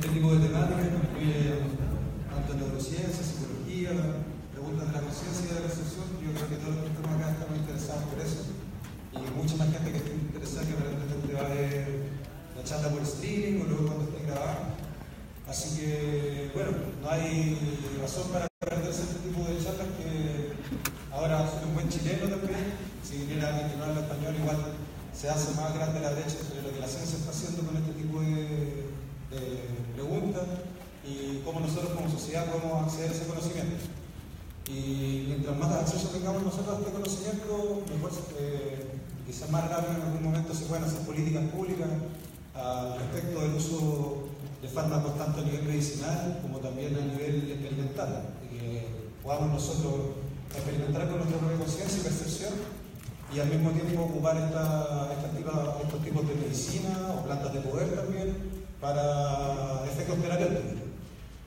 este tipo de temáticas que incluye tanto neurociencia, psicología, preguntas de la conciencia y de la percepción. Yo creo que todos los que estamos acá estamos interesados por eso. Y mucha más gente que esté interesada que realmente va a ver la charla por streaming o luego cuando esté grabada. Así que, bueno, no hay razón para perderse este tipo de charlas que ahora soy un buen chileno también. Si viniera alguien que no habla español, igual se hace más grande la brecha sobre lo que la ciencia está haciendo con este tipo de preguntas y cómo nosotros como sociedad podemos acceder a ese conocimiento. Y mientras más acceso tengamos nosotros a este conocimiento, mejor, quizás más rápido en algún momento se pueden hacer políticas públicas al respecto del uso de fármacos tanto a nivel medicinal como también a nivel experimental, y que podamos nosotros experimentar con nuestra propia conciencia y percepción y al mismo tiempo ocupar estos tipos de medicina o plantas de poder también para efectos terapéuticos.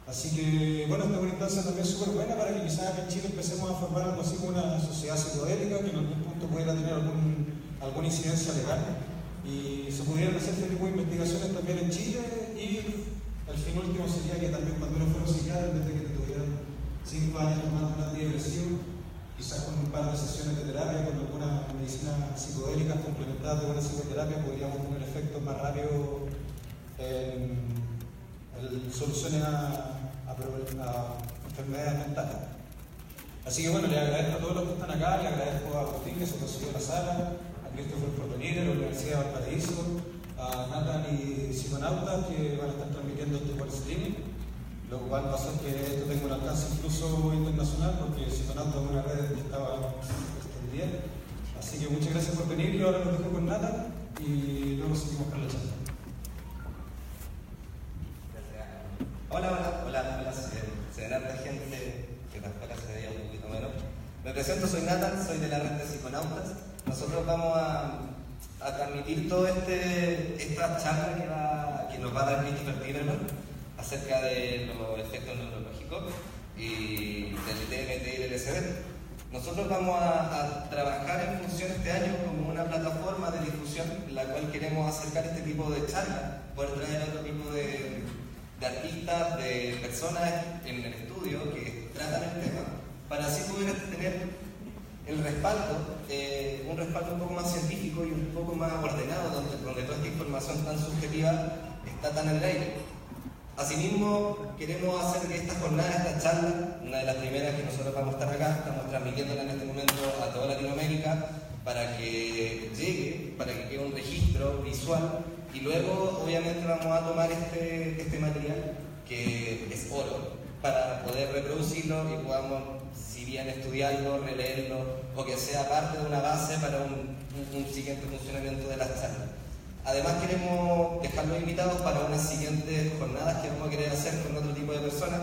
Así que, bueno, esta es una instancia también súper buena para que quizás acá en Chile empecemos a formar algo así como una sociedad psicodélica que en algún punto pudiera tener alguna incidencia legal y se pudieran hacer este tipo de investigaciones también en Chile. Y el fin último sería que también cuando uno fuera psiquiatra, en vez de que te tuvieran 5 años tomando un antidepresivo, quizás con un par de sesiones de terapia, con alguna medicina psicodélica complementada de una psicoterapia, podríamos tener efectos más rápidos en soluciones a enfermedades mentales. Así que bueno, le agradezco a todos los que están acá, le agradezco a Agustín que se consiguió la sala, a Christopher por venir, a la Universidad de Valparaíso, a Nathan y Psiconautas que van a estar transmitiendo esto por streaming, lo cual va a hacer que esto tenga un alcance incluso internacional, porque Psiconautas es una red que estaba extendida. Así que muchas gracias por venir y ahora los dejo con Nathan y luego seguimos con la charla. Hola, se ven harta gente que tampoco se veía un poquito menos. Me presento, soy Nathan, soy de la red de Psiconautas. Nosotros vamos a transmitir toda esta charla que nos va a dar Christopher Timmerman acerca de los efectos neurológicos y del DMT y del LSD. Nosotros vamos a trabajar en función este año como una plataforma de difusión en la cual queremos acercar este tipo de charlas, poder traer otro tipo de artistas, de personas en el estudio que tratan el tema, para así poder tener el respaldo, un respaldo un poco más científico y un poco más ordenado, donde toda esta información tan subjetiva está tan en el aire. Asimismo, queremos hacer que esta jornada, esta charla, una de las primeras que nosotros vamos a estar acá, estamos transmitiéndola en este momento a toda Latinoamérica, para que llegue, para que quede un registro visual. Y luego, obviamente, vamos a tomar este material, que es oro, para poder reproducirlo y podamos, si bien estudiarlo, releerlo, o que sea parte de una base para un siguiente funcionamiento de las charlas. Además, queremos dejarlos invitados para unas siguientes jornadas que vamos a querer hacer con otro tipo de personas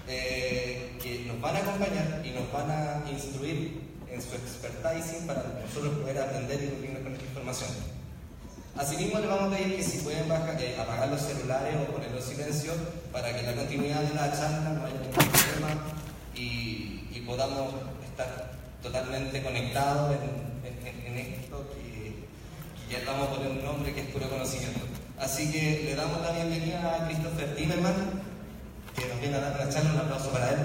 que nos van a acompañar y nos van a instruir en su expertising para nosotros poder aprender y nutrirnos con esta información. Asimismo, les vamos a pedir que si pueden apagar los celulares o ponerlos en silencio para que en la continuidad de la charla no haya ningún problema y podamos estar totalmente conectados en esto que ya vamos a poner un nombre que es puro conocimiento. Así que le damos la bienvenida a Christopher Timmerman, que nos viene a dar la charla. Un aplauso para él.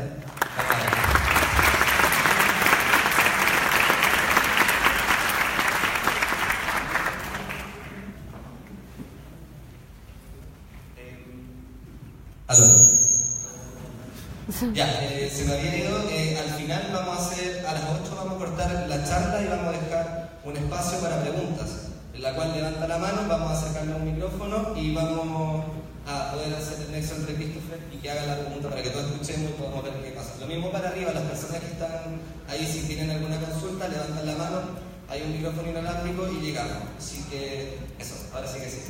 Ya, se me había ido. Al final vamos a hacer, a las 8 vamos a cortar la charla y vamos a dejar un espacio para preguntas, en la cual levanta la mano, vamos a sacarle un micrófono y vamos a poder hacer el nexo entre Christopher y que haga la pregunta para que todos escuchemos y podamos ver qué pasa. Lo mismo para arriba, las personas que están ahí, si tienen alguna consulta, levantan la mano, hay un micrófono inalámbrico y llegamos. Así que eso, ahora sí que sí.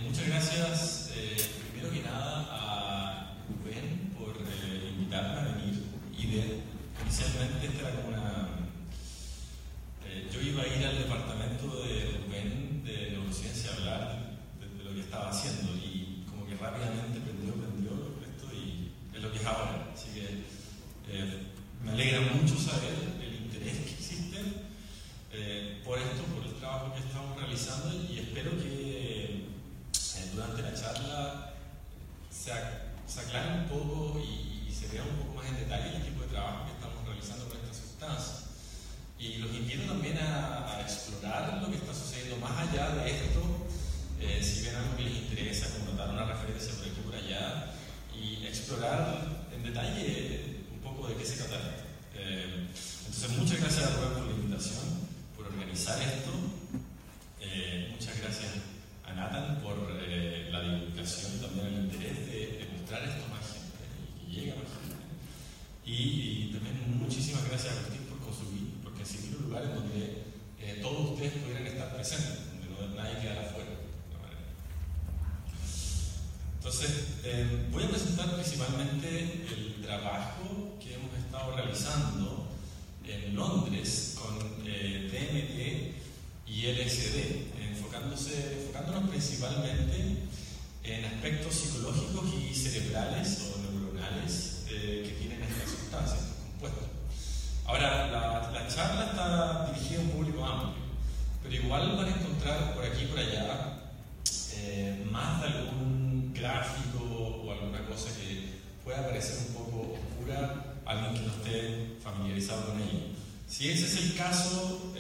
Muchas gracias, primero que nada, a Rubén por invitarme a venir. Inicialmente esta era como yo iba a ir al departamento de Rubén de neurociencia a hablar de lo que estaba haciendo y como que rápidamente prendió esto y es lo que es ahora. Así que Me alegra mucho saber el interés que existe por esto, por el trabajo que estamos realizando, y espero que durante la charla se aclare un poco y se vea un poco más en detalle el tipo de trabajo que estamos realizando con esta sustancia. Y los invito también a explorar lo que está sucediendo más allá de esto, si ven algo que les interesa, connotar una referencia por aquí y por allá, y explorar en detalle un poco de qué se trata esto. Entonces, muchas gracias a Rubén por la invitación, por organizar esto. Muchas gracias a Nathan por la divulgación y también el interés de mostrar esto a más gente y que llegue a más gente. Y también muchísimas gracias a Agustín por conseguir un lugar en donde todos ustedes pudieran estar presentes, donde nadie quedara afuera. Entonces, voy a presentar principalmente el trabajo que hemos estado realizando en Londres con DMT y LSD, enfocándonos principalmente en aspectos psicológicos y cerebrales o neuronales que tienen estas sustancias, estos compuestos. Ahora, la charla está dirigida a un público amplio, pero igual van a encontrar por aquí y por allá más de algún gráfico o alguna cosa que pueda parecer un poco oscura a alguien que no esté familiarizado con ello. Si ese es el caso,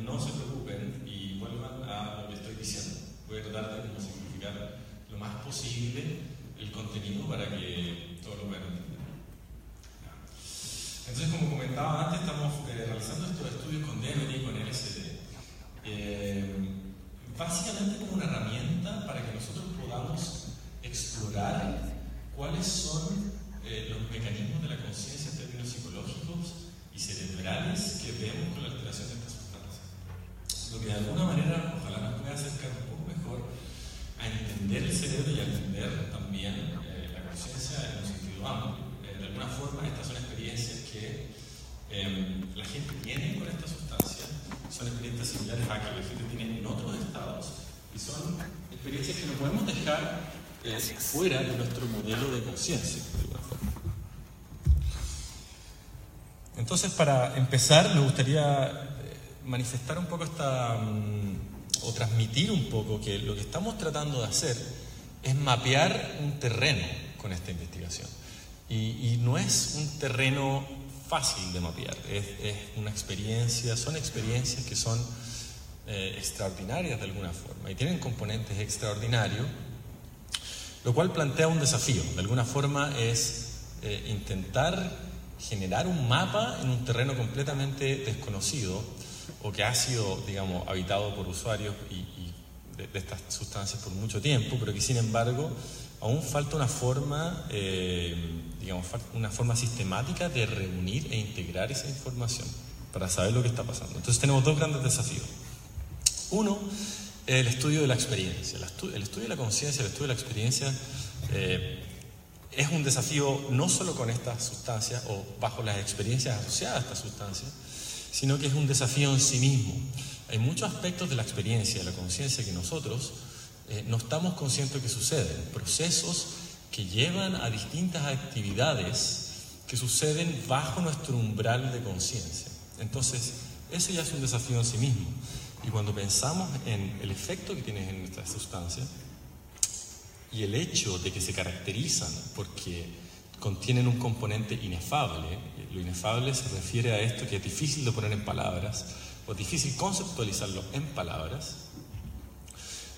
no se preocupen y vuelvan a lo que estoy diciendo. Voy a tratar de simplificar lo más posible el contenido para que todos lo puedan entender. Entonces, como comentaba antes, estamos realizando estos estudios con DMT y con LSD. Básicamente como una herramienta para que nosotros podamos explorar cuáles son los mecanismos de la conciencia en términos psicológicos y cerebrales que vemos con la alteración de estas sustancias. Lo que de alguna manera ojalá nos pueda acercar un poco mejor a entender el cerebro y a entender también la conciencia en un sentido amplio. De alguna forma estas son experiencias que la gente tiene con esta sustancia, son experiencias similares a que la gente tiene en otros estados y son experiencias que no podemos dejar fuera de nuestro modelo de conciencia, de alguna forma. Entonces, para empezar, me gustaría manifestar un poco o transmitir un poco que lo que estamos tratando de hacer es mapear un terreno con esta investigación. Y no es un terreno fácil de mapear, es una experiencia, son experiencias que son extraordinarias de alguna forma y tienen componentes extraordinarios, lo cual plantea un desafío. De alguna forma es intentar generar un mapa en un terreno completamente desconocido o que ha sido, digamos, habitado por usuarios de estas sustancias por mucho tiempo, pero que sin embargo aún falta una forma, una forma sistemática de reunir e integrar esa información para saber lo que está pasando. Entonces tenemos dos grandes desafíos. Uno, el estudio de la experiencia. El estudio de la conciencia, el estudio de la experiencia es un desafío no solo con estas sustancias o bajo las experiencias asociadas a estas sustancias, sino que es un desafío en sí mismo. Hay muchos aspectos de la experiencia, de la conciencia que nosotros no estamos conscientes que suceden, procesos que llevan a distintas actividades que suceden bajo nuestro umbral de conciencia. Entonces, eso ya es un desafío en sí mismo. Y cuando pensamos en el efecto que tienen en nuestras sustancias y el hecho de que se caracterizan porque contienen un componente inefable, lo inefable se refiere a esto que es difícil de poner en palabras o difícil conceptualizarlo en palabras,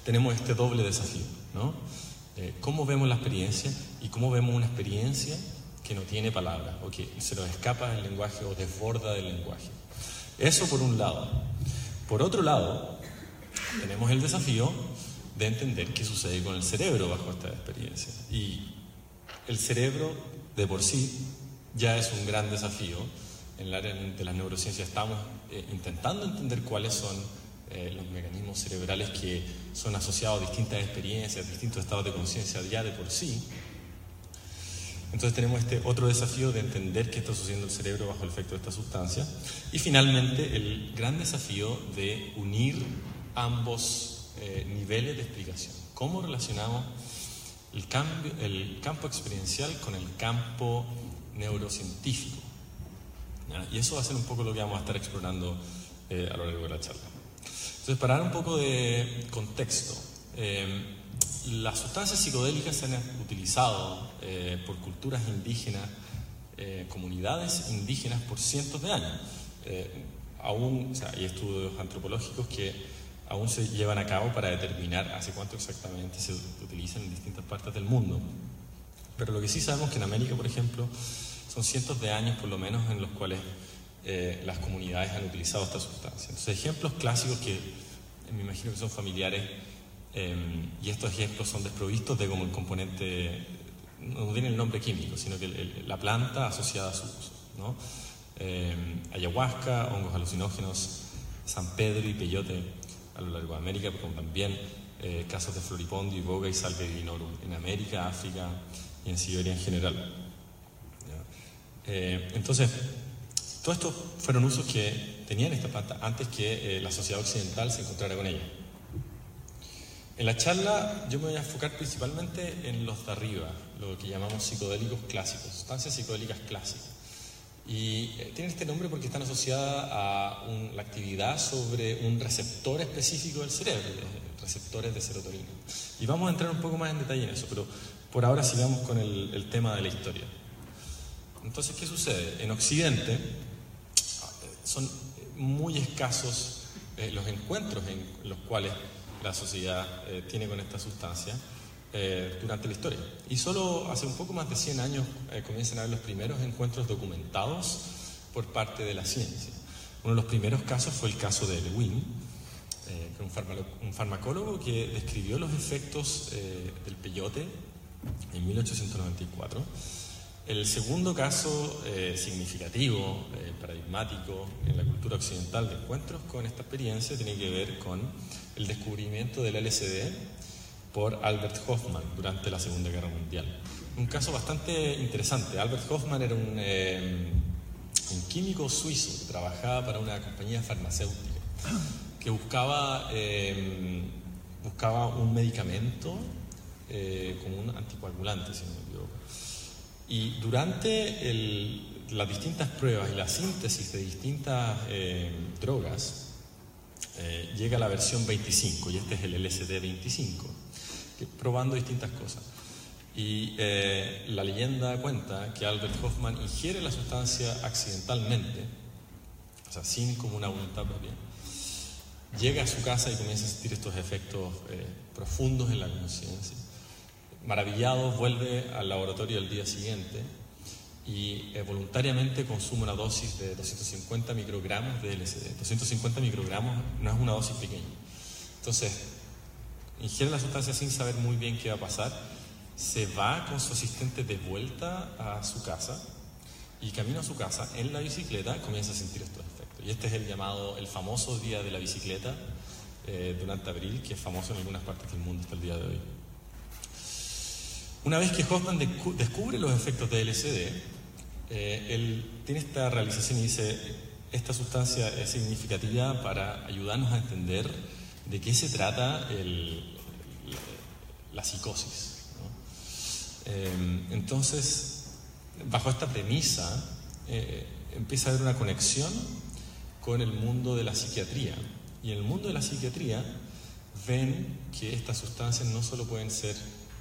tenemos este doble desafío, ¿no? ¿Cómo vemos la experiencia y cómo vemos una experiencia que no tiene palabras o que se nos escapa del lenguaje o desborda del lenguaje? Eso por un lado. Por otro lado, tenemos el desafío de entender qué sucede con el cerebro bajo esta experiencia. Y el cerebro de por sí ya es un gran desafío. En el área de las neurociencias estamos intentando entender cuáles son los mecanismos cerebrales que son asociados a distintas experiencias, distintos estados de conciencia ya de por sí. Entonces tenemos este otro desafío de entender qué está sucediendo el cerebro bajo el efecto de esta sustancia. Y finalmente el gran desafío de unir ambos niveles de explicación. ¿Cómo relacionamos el campo experiencial con el campo neurocientífico? ¿ya? Y eso va a ser un poco lo que vamos a estar explorando a lo largo de la charla. Entonces, para dar un poco de contexto, las sustancias psicodélicas se han utilizado por culturas indígenas, comunidades indígenas por cientos de años. Aún, o sea, hay estudios antropológicos que aún se llevan a cabo para determinar hace cuánto exactamente se utilizan en distintas partes del mundo. Pero lo que sí sabemos que en América, por ejemplo, son cientos de años por lo menos en los cuales las comunidades han utilizado esta sustancia. Entonces, ejemplos clásicos que me imagino que son familiares, y estos ejemplos son desprovistos de como el componente, no tiene el nombre químico, sino que la planta asociada a su uso, ¿no? Ayahuasca, hongos alucinógenos, San Pedro y peyote a lo largo de América, como también casos de floripondio, iboga y salvia divinorum en América, África y en Siberia en general. Entonces, todos estos fueron usos que tenían esta planta antes que la sociedad occidental se encontrara con ella. En la charla yo me voy a enfocar principalmente en los de arriba, lo que llamamos psicodélicos clásicos, sustancias psicodélicas clásicas. Y tienen este nombre porque están asociadas a la actividad sobre un receptor específico del cerebro, receptores de serotonina. Y vamos a entrar un poco más en detalle en eso, pero por ahora sigamos con el tema de la historia. Entonces, ¿qué sucede? En Occidente son muy escasos los encuentros en los cuales la sociedad tiene con esta sustancia durante la historia. Y solo hace un poco más de 100 años comienzan a haber los primeros encuentros documentados por parte de la ciencia. Uno de los primeros casos fue el caso de Lewin, que un farmacólogo que describió los efectos del peyote en 1894. El segundo caso significativo, paradigmático en la cultura occidental de encuentros con esta experiencia tiene que ver con el descubrimiento del LSD por Albert Hofmann durante la Segunda Guerra Mundial. Un caso bastante interesante. Albert Hofmann era un químico suizo que trabajaba para una compañía farmacéutica que buscaba un medicamento como un anticoagulante, si no me equivoco. Y durante las distintas pruebas y la síntesis de distintas drogas, llega la versión 25, y este es el LSD 25, probando distintas cosas. Y la leyenda cuenta que Albert Hofmann ingiere la sustancia accidentalmente, o sea, sin como una voluntad propia. Llega a su casa y comienza a sentir estos efectos profundos en la conciencia. Maravillado, vuelve al laboratorio al día siguiente y voluntariamente consume una dosis de 250 microgramos de LSD. 250 microgramos no es una dosis pequeña. Entonces, ingiere la sustancia sin saber muy bien qué va a pasar, se va con su asistente de vuelta a su casa y camino a su casa en la bicicleta comienza a sentir estos efectos. Y este es el famoso día de la bicicleta durante abril, que es famoso en algunas partes del mundo hasta el día de hoy. Una vez que Hofmann descubre los efectos de LSD, él tiene esta realización y dice: esta sustancia es significativa para ayudarnos a entender de qué se trata la psicosis, ¿no? Entonces, bajo esta premisa, empieza a haber una conexión con el mundo de la psiquiatría. Y en el mundo de la psiquiatría ven que estas sustancias no solo pueden ser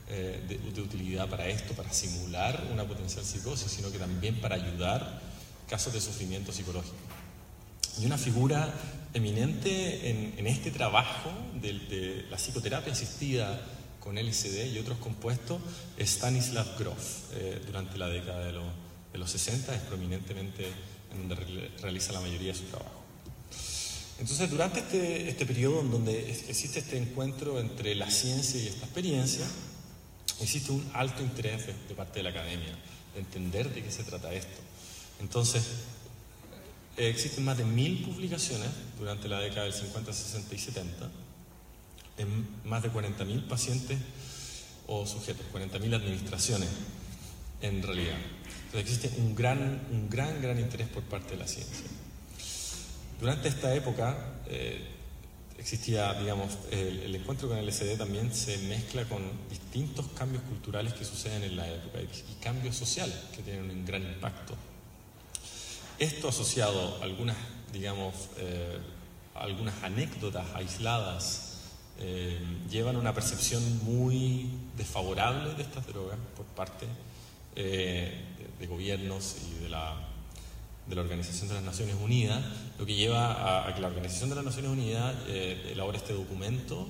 de utilidad para esto, para simular una potencial psicosis, sino que también para ayudar casos de sufrimiento psicológico. Y una figura eminente en este trabajo de la psicoterapia asistida con LSD y otros compuestos es Stanislav Grof. Durante la década de los 60 es prominentemente en donde realiza la mayoría de su trabajo. Entonces, durante este periodo en donde existe este encuentro entre la ciencia y esta experiencia, existe un alto interés de parte de la academia de entender de qué se trata esto. Entonces, existen más de 1000 publicaciones durante la década del 50, 60 y 70 en más de 40.000 pacientes o sujetos, 40.000 administraciones en realidad. Entonces existe un gran interés por parte de la ciencia. Durante esta época existía, digamos, el encuentro con el LSD también se mezcla con distintos cambios culturales que suceden en la época y cambios sociales que tienen un gran impacto. Esto asociado a algunas, algunas anécdotas aisladas llevan a una percepción muy desfavorable de estas drogas por parte de gobiernos y de la Organización de las Naciones Unidas, lo que lleva a que la Organización de las Naciones Unidas elabore este documento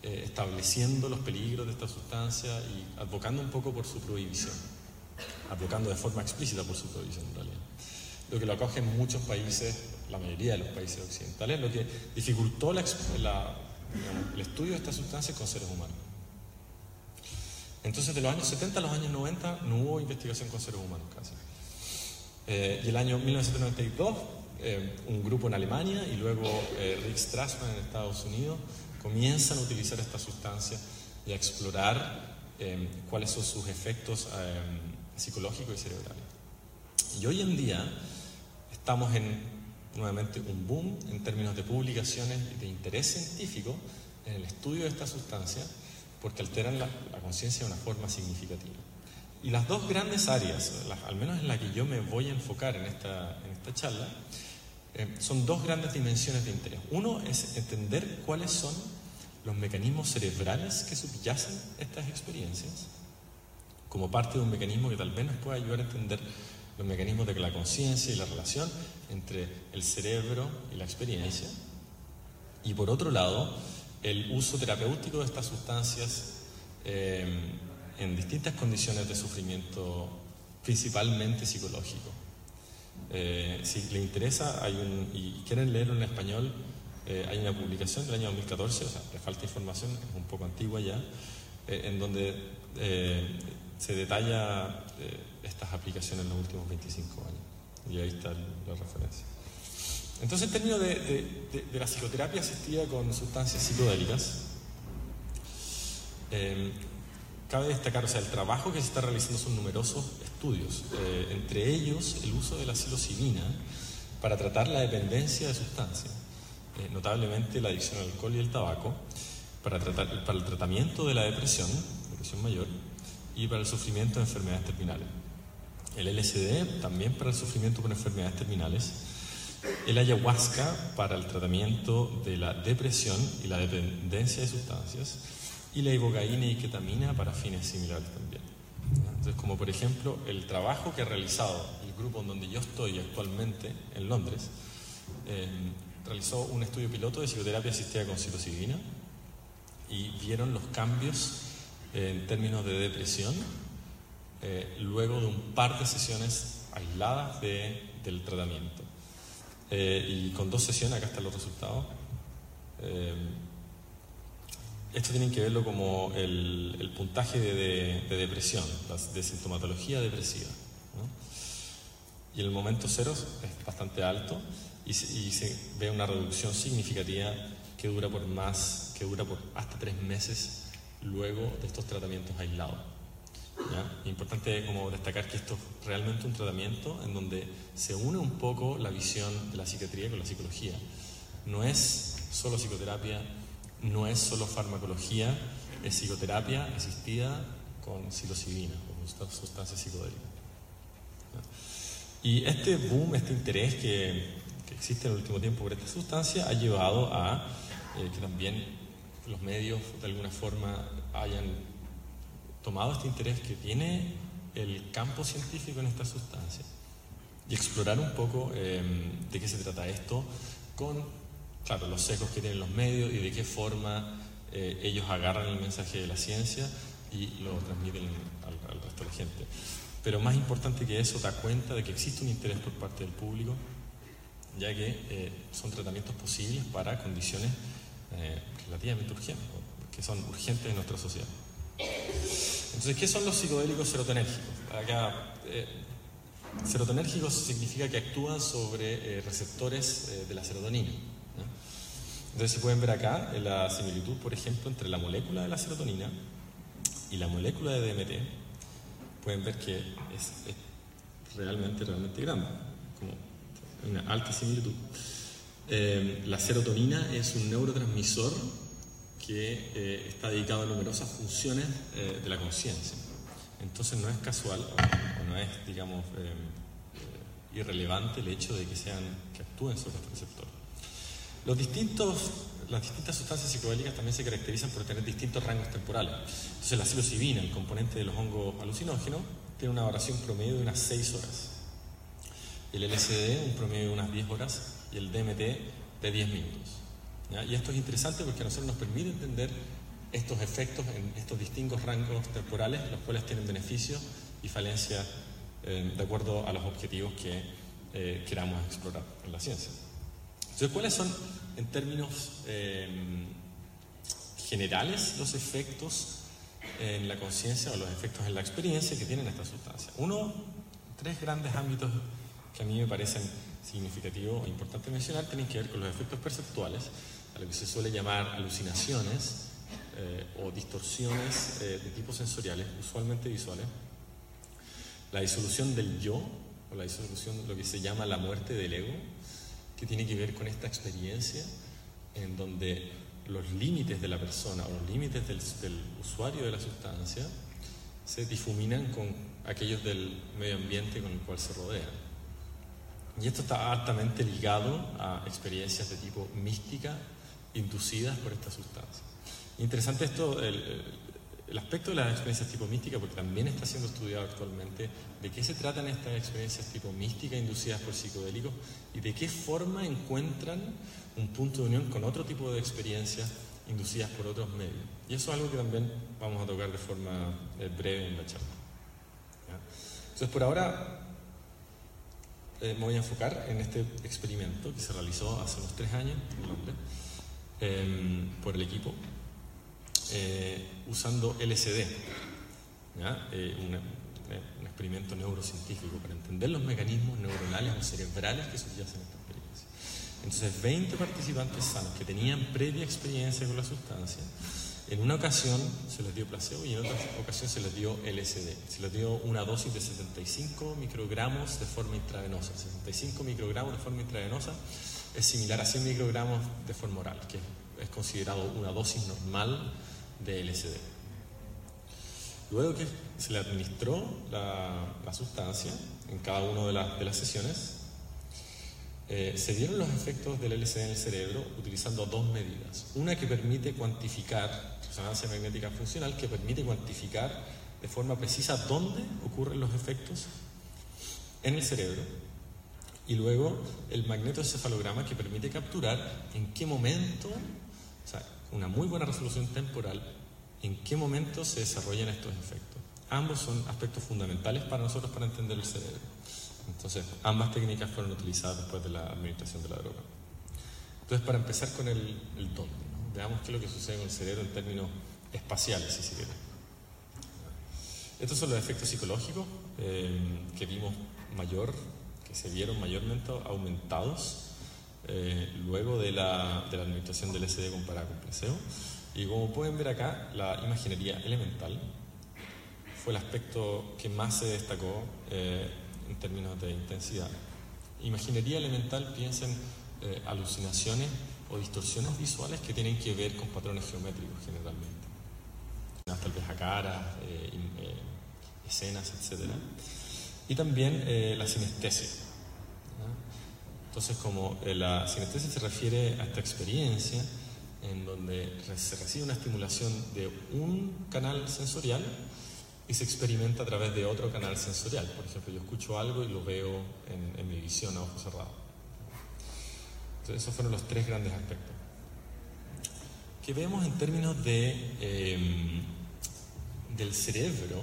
estableciendo los peligros de esta sustancia y advocando un poco por su prohibición, advocando de forma explícita por su prohibición en realidad. Lo que lo acoge en muchos países, la mayoría de los países occidentales, lo que dificultó el estudio de esta sustancia con seres humanos. Entonces, de los años 70 a los años 90 no hubo investigación con seres humanos casi. Y el año 1992, un grupo en Alemania y luego Rick Strassman en Estados Unidos comienzan a utilizar esta sustancia y a explorar cuáles son sus efectos psicológicos y cerebrales. Y hoy en día estamos en nuevamente un boom en términos de publicaciones y de interés científico en el estudio de esta sustancia porque alteran la conciencia de una forma significativa. Y las dos grandes áreas, al menos en la que yo me voy a enfocar en esta charla, son dos grandes dimensiones de interés. Uno es entender cuáles son los mecanismos cerebrales que subyacen estas experiencias, como parte de un mecanismo que tal vez nos pueda ayudar a entender los mecanismos de la conciencia y la relación entre el cerebro y la experiencia. Y por otro lado, el uso terapéutico de estas sustancias en distintas condiciones de sufrimiento, principalmente psicológico. Si le interesa y quieren leerlo en español, hay una publicación del año 2014, o sea, le falta información, es un poco antigua ya, en donde se detalla estas aplicaciones en los últimos 25 años. Y ahí está la referencia. Entonces, en términos de la psicoterapia asistida con sustancias psicodélicas, cabe destacar, o sea, el trabajo que se está realizando son numerosos estudios, entre ellos el uso de la psilocibina para tratar la dependencia de sustancias, notablemente la adicción al alcohol y el tabaco, para el tratamiento de la depresión mayor, y para el sufrimiento de enfermedades terminales. El LSD también para el sufrimiento por enfermedades terminales, el ayahuasca para el tratamiento de la depresión y la dependencia de sustancias, y la ibogaína y ketamina para fines similares también. Entonces, como por ejemplo, el trabajo que ha realizado el grupo en donde yo estoy actualmente, en Londres, realizó un estudio piloto de psicoterapia asistida con psilocibina y vieron los cambios en términos de depresión luego de un par de sesiones aisladas del tratamiento. Y con 2 sesiones, acá están los resultados. Esto tienen que verlo como el puntaje de depresión, de sintomatología depresiva, ¿no? Y el momento cero es bastante alto y se ve una reducción significativa que dura por hasta 3 meses luego de estos tratamientos aislados. ¿Ya? Es importante como destacar que esto es realmente un tratamiento en donde se une un poco la visión de la psiquiatría con la psicología. No es solo psicoterapia, no es solo farmacología, es psicoterapia asistida con psilocibina, con sustancias psicodélicas. Y este boom, este interés que existe en el último tiempo por esta sustancia ha llevado a que también los medios de alguna forma hayan tomado este interés que tiene el campo científico en esta sustancia y explorar un poco de qué se trata esto con, claro, los sesgos que tienen los medios y de qué forma ellos agarran el mensaje de la ciencia y lo transmiten al resto de la gente. Pero más importante que eso, da cuenta de que existe un interés por parte del público, ya que son tratamientos posibles para condiciones relativamente urgentes, que son urgentes en nuestra sociedad. Entonces, ¿qué son los psicodélicos serotonérgicos? Acá, serotonérgicos significa que actúan sobre receptores de la serotonina, ¿no? Entonces, se pueden ver acá la similitud, por ejemplo, entre la molécula de la serotonina y la molécula de DMT. Pueden ver que es realmente grande, como una alta similitud. La serotonina es un neurotransmisor que está dedicado a numerosas funciones de la conciencia. Entonces no es casual, o no es, digamos, irrelevante el hecho de que actúen sobre este receptor. Las distintas sustancias psicodélicas también se caracterizan por tener distintos rangos temporales. Entonces la psilocibina, el componente de los hongos alucinógenos, tiene una duración promedio de unas 6 horas. El LSD un promedio de unas 10 horas y el DMT de 10 minutos. ¿Ya? Y esto es interesante porque a nosotros nos permite entender estos efectos en estos distintos rangos temporales, los cuales tienen beneficios y falencias de acuerdo a los objetivos que queramos explorar en la ciencia. Entonces, ¿cuáles son, en términos generales, los efectos en la conciencia o los efectos en la experiencia que tienen estas sustancias? Tres grandes ámbitos que a mí me parecen significativos e importantes mencionar tienen que ver con los efectos perceptuales, a lo que se suele llamar alucinaciones o distorsiones de tipo sensoriales, usualmente visuales, la disolución del yo, o la disolución de lo que se llama la muerte del ego, que tiene que ver con esta experiencia en donde los límites de la persona o los límites del usuario de la sustancia se difuminan con aquellos del medio ambiente con el cual se rodean. Y esto está altamente ligado a experiencias de tipo mística inducidas por esta sustancia. Interesante esto, el aspecto de las experiencias tipo mística, porque también está siendo estudiado actualmente de qué se tratan estas experiencias tipo mística inducidas por psicodélicos y de qué forma encuentran un punto de unión con otro tipo de experiencias inducidas por otros medios. Y eso es algo que también vamos a tocar de forma breve en la charla. ¿Ya? Entonces, por ahora me voy a enfocar en este experimento que se realizó hace unos 3 años en Londres por el equipo usando LSD, ¿ya? Un experimento neurocientífico para entender los mecanismos neuronales o cerebrales que subyacen esta experiencia. Entonces 20 participantes sanos que tenían previa experiencia con la sustancia, en una ocasión se les dio placebo y en otra ocasión se les dio LSD. Se les dio una dosis de 75 microgramos de forma intravenosa. 65 microgramos de forma intravenosa es similar a 100 microgramos de forma oral, que es considerado una dosis normal de LSD. Luego que se le administró la sustancia en cada una de las sesiones, se dieron los efectos del LSD en el cerebro utilizando 2 medidas. Una que permite cuantificar, resonancia magnética funcional, que permite cuantificar de forma precisa dónde ocurren los efectos en el cerebro. Y luego el magnetoencefalograma, que permite capturar en qué momento, o sea, una muy buena resolución temporal, en qué momento se desarrollan estos efectos. Ambos son aspectos fundamentales para nosotros para entender el cerebro. Entonces, ambas técnicas fueron utilizadas después de la administración de la droga. Entonces, para empezar con el dónde, ¿no? Veamos qué es lo que sucede con el cerebro en términos espaciales, si se quiere. Estos son los efectos psicológicos que se vieron mayormente aumentados luego de la administración del LSD comparada con placebo. Y como pueden ver acá, la imaginería elemental fue el aspecto que más se destacó en términos de intensidad. Imaginería elemental, piensen alucinaciones o distorsiones visuales que tienen que ver con patrones geométricos generalmente. Tal vez a caras, escenas, etc. Y también la sinestesia. Entonces, como la sinestesia se refiere a esta experiencia en donde se recibe una estimulación de un canal sensorial y se experimenta a través de otro canal sensorial. Por ejemplo, yo escucho algo y lo veo en mi visión a ojos cerrados. Entonces, esos fueron los 3 grandes aspectos. Que vemos en términos del cerebro.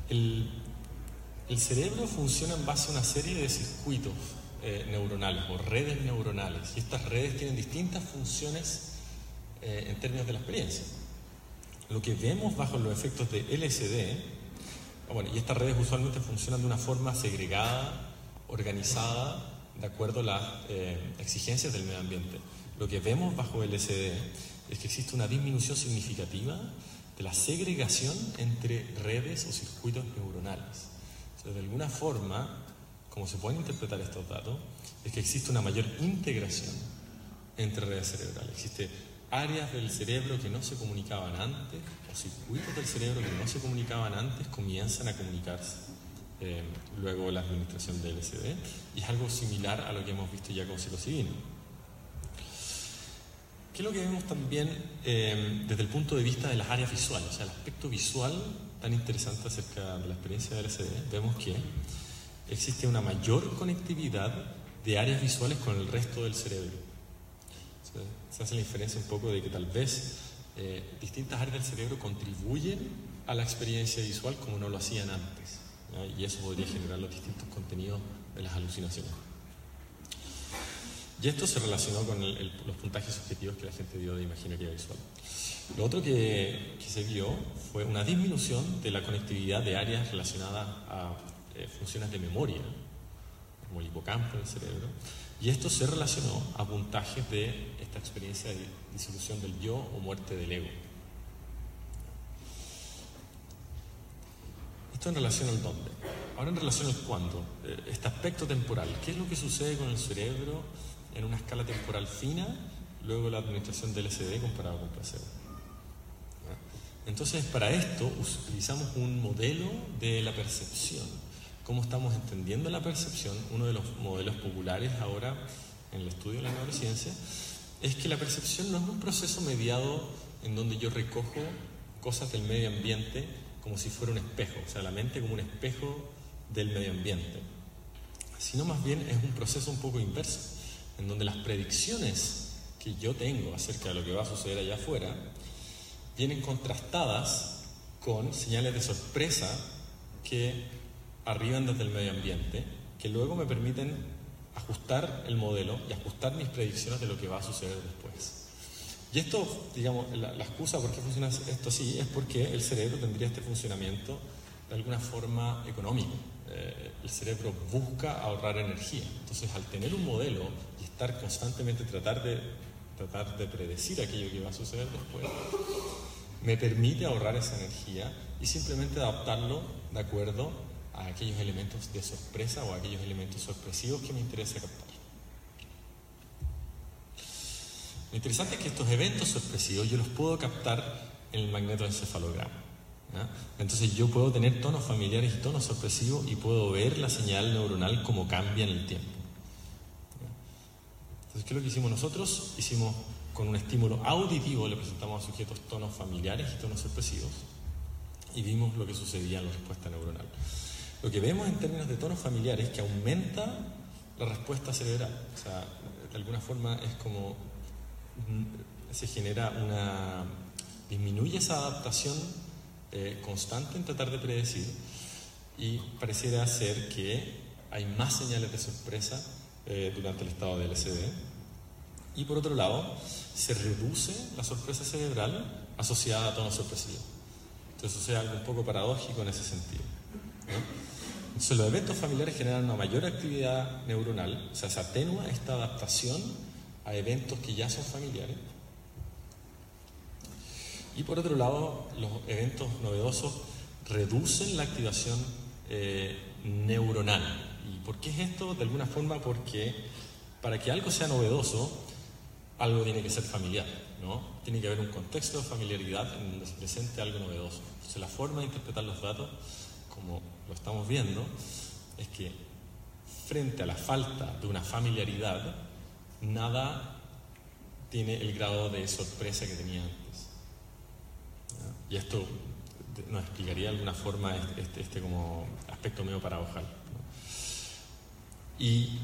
El cerebro funciona en base a una serie de circuitos neuronales o redes neuronales, y estas redes tienen distintas funciones en términos de la experiencia. Lo que vemos bajo los efectos de LSD, y estas redes usualmente funcionan de una forma segregada, organizada, de acuerdo a las exigencias del medio ambiente. Lo que vemos bajo LSD es que existe una disminución significativa de la segregación entre redes o circuitos neuronales. O sea, de alguna forma, como se pueden interpretar estos datos, es que existe una mayor integración entre redes cerebrales. Existen áreas del cerebro que no se comunicaban antes, o circuitos del cerebro que no se comunicaban antes, comienzan a comunicarse luego la administración de LSD, y es algo similar a lo que hemos visto ya con psilocibina. ¿Qué es lo que vemos también desde el punto de vista de las áreas visuales? O sea, el aspecto visual tan interesante acerca de la experiencia de LSD. Vemos que existe una mayor conectividad de áreas visuales con el resto del cerebro. O sea, se hace la diferencia un poco de que tal vez distintas áreas del cerebro contribuyen a la experiencia visual como no lo hacían antes, ¿ya? Y eso podría generar los distintos contenidos de las alucinaciones. Y esto se relacionó con los puntajes subjetivos que la gente dio de imaginería visual. Lo otro que se vio fue una disminución de la conectividad de áreas relacionadas a funciones de memoria, como el hipocampo en el cerebro, y esto se relacionó a puntajes de esta experiencia de disolución del yo o muerte del ego. Esto en relación al dónde. Ahora en relación al cuándo. Este aspecto temporal. ¿Qué es lo que sucede con el cerebro en una escala temporal fina, luego la administración del LSD comparado con placebo? Entonces, para esto utilizamos un modelo de la percepción. ¿Cómo estamos entendiendo la percepción? Uno de los modelos populares ahora en el estudio de la neurociencia es que la percepción no es un proceso mediado en donde yo recojo cosas del medio ambiente como si fuera un espejo, o sea, la mente como un espejo del medio ambiente, sino más bien es un proceso un poco inverso, en donde las predicciones que yo tengo acerca de lo que va a suceder allá afuera vienen contrastadas con señales de sorpresa que arriban desde el medio ambiente, que luego me permiten ajustar el modelo y ajustar mis predicciones de lo que va a suceder después. Y esto, digamos, la excusa por qué funciona esto así es porque el cerebro tendría este funcionamiento de alguna forma económico. El cerebro busca ahorrar energía. Entonces, al tener un modelo y estar constantemente tratar de predecir aquello que va a suceder después, me permite ahorrar esa energía y simplemente adaptarlo de acuerdo a aquellos elementos de sorpresa o a aquellos elementos sorpresivos que me interesa captar. Lo interesante es que estos eventos sorpresivos yo los puedo captar en el magnetoencefalograma, ¿ya? Entonces yo puedo tener tonos familiares y tonos sorpresivos y puedo ver la señal neuronal como cambia en el tiempo, ¿ya? Entonces, ¿qué es lo que hicimos nosotros? Hicimos con un estímulo auditivo, le presentamos a sujetos tonos familiares y tonos sorpresivos y vimos lo que sucedía en la respuesta neuronal. Lo que vemos en términos de tonos familiares es que aumenta la respuesta cerebral. O sea, de alguna forma es como se genera disminuye esa adaptación constante en tratar de predecir y pareciera ser que hay más señales de sorpresa durante el estado de LSD. Y por otro lado, se reduce la sorpresa cerebral asociada a tonos sorpresivos. Entonces, eso es algo un poco paradójico en ese sentido, ¿no? Entonces, los eventos familiares generan una mayor actividad neuronal, o sea, se atenúa esta adaptación a eventos que ya son familiares. Y por otro lado, los eventos novedosos reducen la activación neuronal. ¿Y por qué es esto? De alguna forma porque para que algo sea novedoso, algo tiene que ser familiar, ¿no? Tiene que haber un contexto de familiaridad en donde se presente algo novedoso. Entonces, la forma de interpretar los datos, como lo estamos viendo, es que frente a la falta de una familiaridad, nada tiene el grado de sorpresa que tenía antes, ¿ya? Y esto nos explicaría de alguna forma este como aspecto medio paradojal, ¿no? Y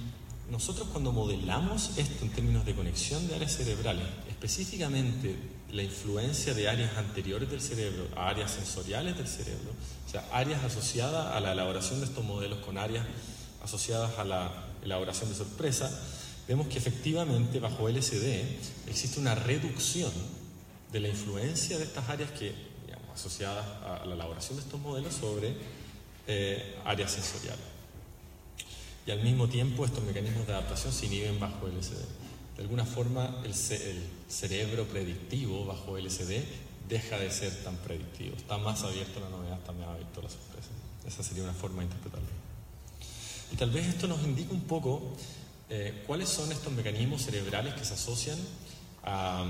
nosotros cuando modelamos esto en términos de conexión de áreas cerebrales, específicamente la influencia de áreas anteriores del cerebro a áreas sensoriales del cerebro, o sea, áreas asociadas a la elaboración de estos modelos con áreas asociadas a la elaboración de sorpresa, vemos que efectivamente bajo LSD existe una reducción de la influencia de estas áreas que, digamos, asociadas a la elaboración de estos modelos sobre áreas sensoriales. Y al mismo tiempo estos mecanismos de adaptación se inhiben bajo LSD. De alguna forma el cerebro predictivo bajo LSD deja de ser tan predictivo, está más abierto a la novedad, está más abierto a la sorpresa. Esa sería una forma de interpretarlo. Y tal vez esto nos indica un poco cuáles son estos mecanismos cerebrales que se asocian a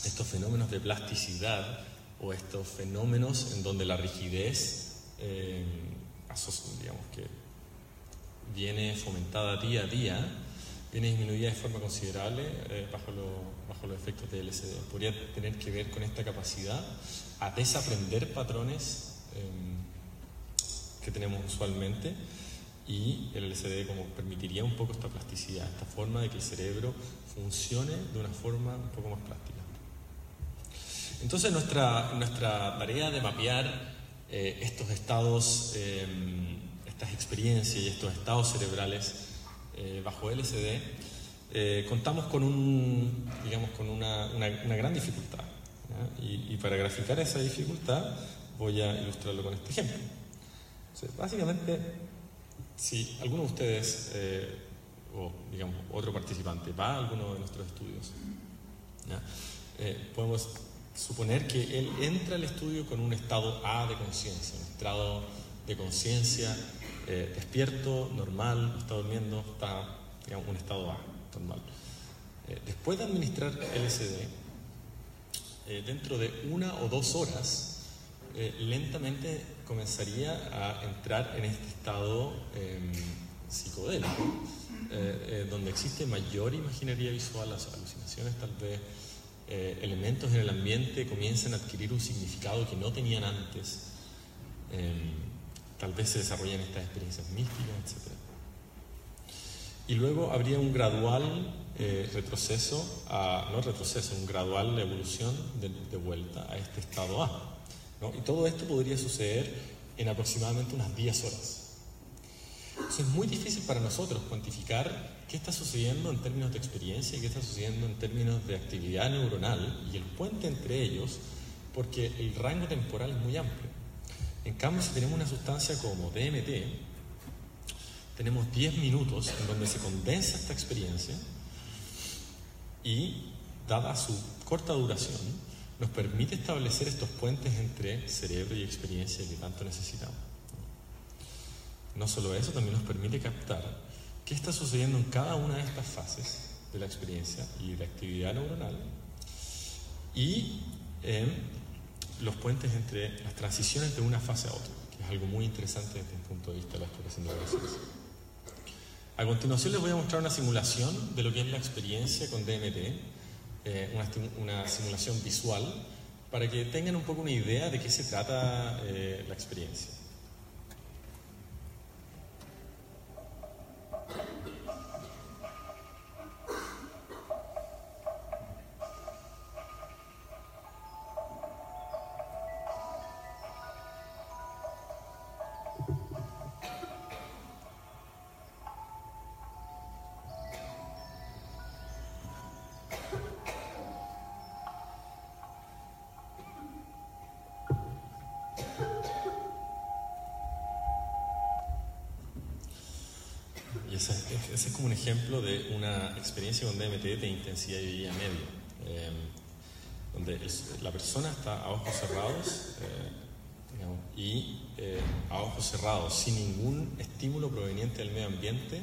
estos fenómenos de plasticidad o estos fenómenos en donde la rigidez digamos, que viene fomentada día a día, viene disminuida de forma considerable bajo los efectos de LSD. Podría tener que ver con esta capacidad a desaprender patrones que tenemos usualmente, y el LSD como permitiría un poco esta plasticidad, esta forma de que el cerebro funcione de una forma un poco más plástica. Entonces nuestra tarea de mapear estos estados, estas experiencias y estos estados cerebrales bajo LSD, contamos con una gran dificultad, ¿ya? Y para graficar esa dificultad voy a ilustrarlo con este ejemplo. Entonces, básicamente, si alguno de ustedes o digamos otro participante va a alguno de nuestros estudios, ¿ya? Podemos suponer que él entra al estudio con un estado A de conciencia, un estado de conciencia despierto, normal, está durmiendo, está, digamos, un estado A, normal. Después de administrar LSD, dentro de 1 o 2 horas, lentamente comenzaría a entrar en este estado psicodélico, donde existe mayor imaginería visual, las alucinaciones tal vez, elementos en el ambiente comienzan a adquirir un significado que no tenían antes, tal vez se desarrollan estas experiencias místicas, etc. Y luego habría un gradual un gradual evolución de vuelta a este estado A, ¿no? Y todo esto podría suceder en aproximadamente unas 10 horas. Entonces es muy difícil para nosotros cuantificar qué está sucediendo en términos de experiencia y qué está sucediendo en términos de actividad neuronal y el puente entre ellos, porque el rango temporal es muy amplio. En cambio, si tenemos una sustancia como DMT, tenemos 10 minutos en donde se condensa esta experiencia y, dada su corta duración, nos permite establecer estos puentes entre cerebro y experiencia que tanto necesitamos. No solo eso, también nos permite captar qué está sucediendo en cada una de estas fases de la experiencia y de la actividad neuronal, y los puentes entre las transiciones de una fase a otra, que es algo muy interesante desde el punto de vista de la exploración de la conciencia. A continuación les voy a mostrar una simulación de lo que es la experiencia con DMT, una simulación visual, para que tengan un poco una idea de qué se trata la experiencia. Ese es como un ejemplo de una experiencia con DMT de intensidad y día medio, donde la persona está a ojos cerrados y a ojos cerrados, sin ningún estímulo proveniente del medio ambiente,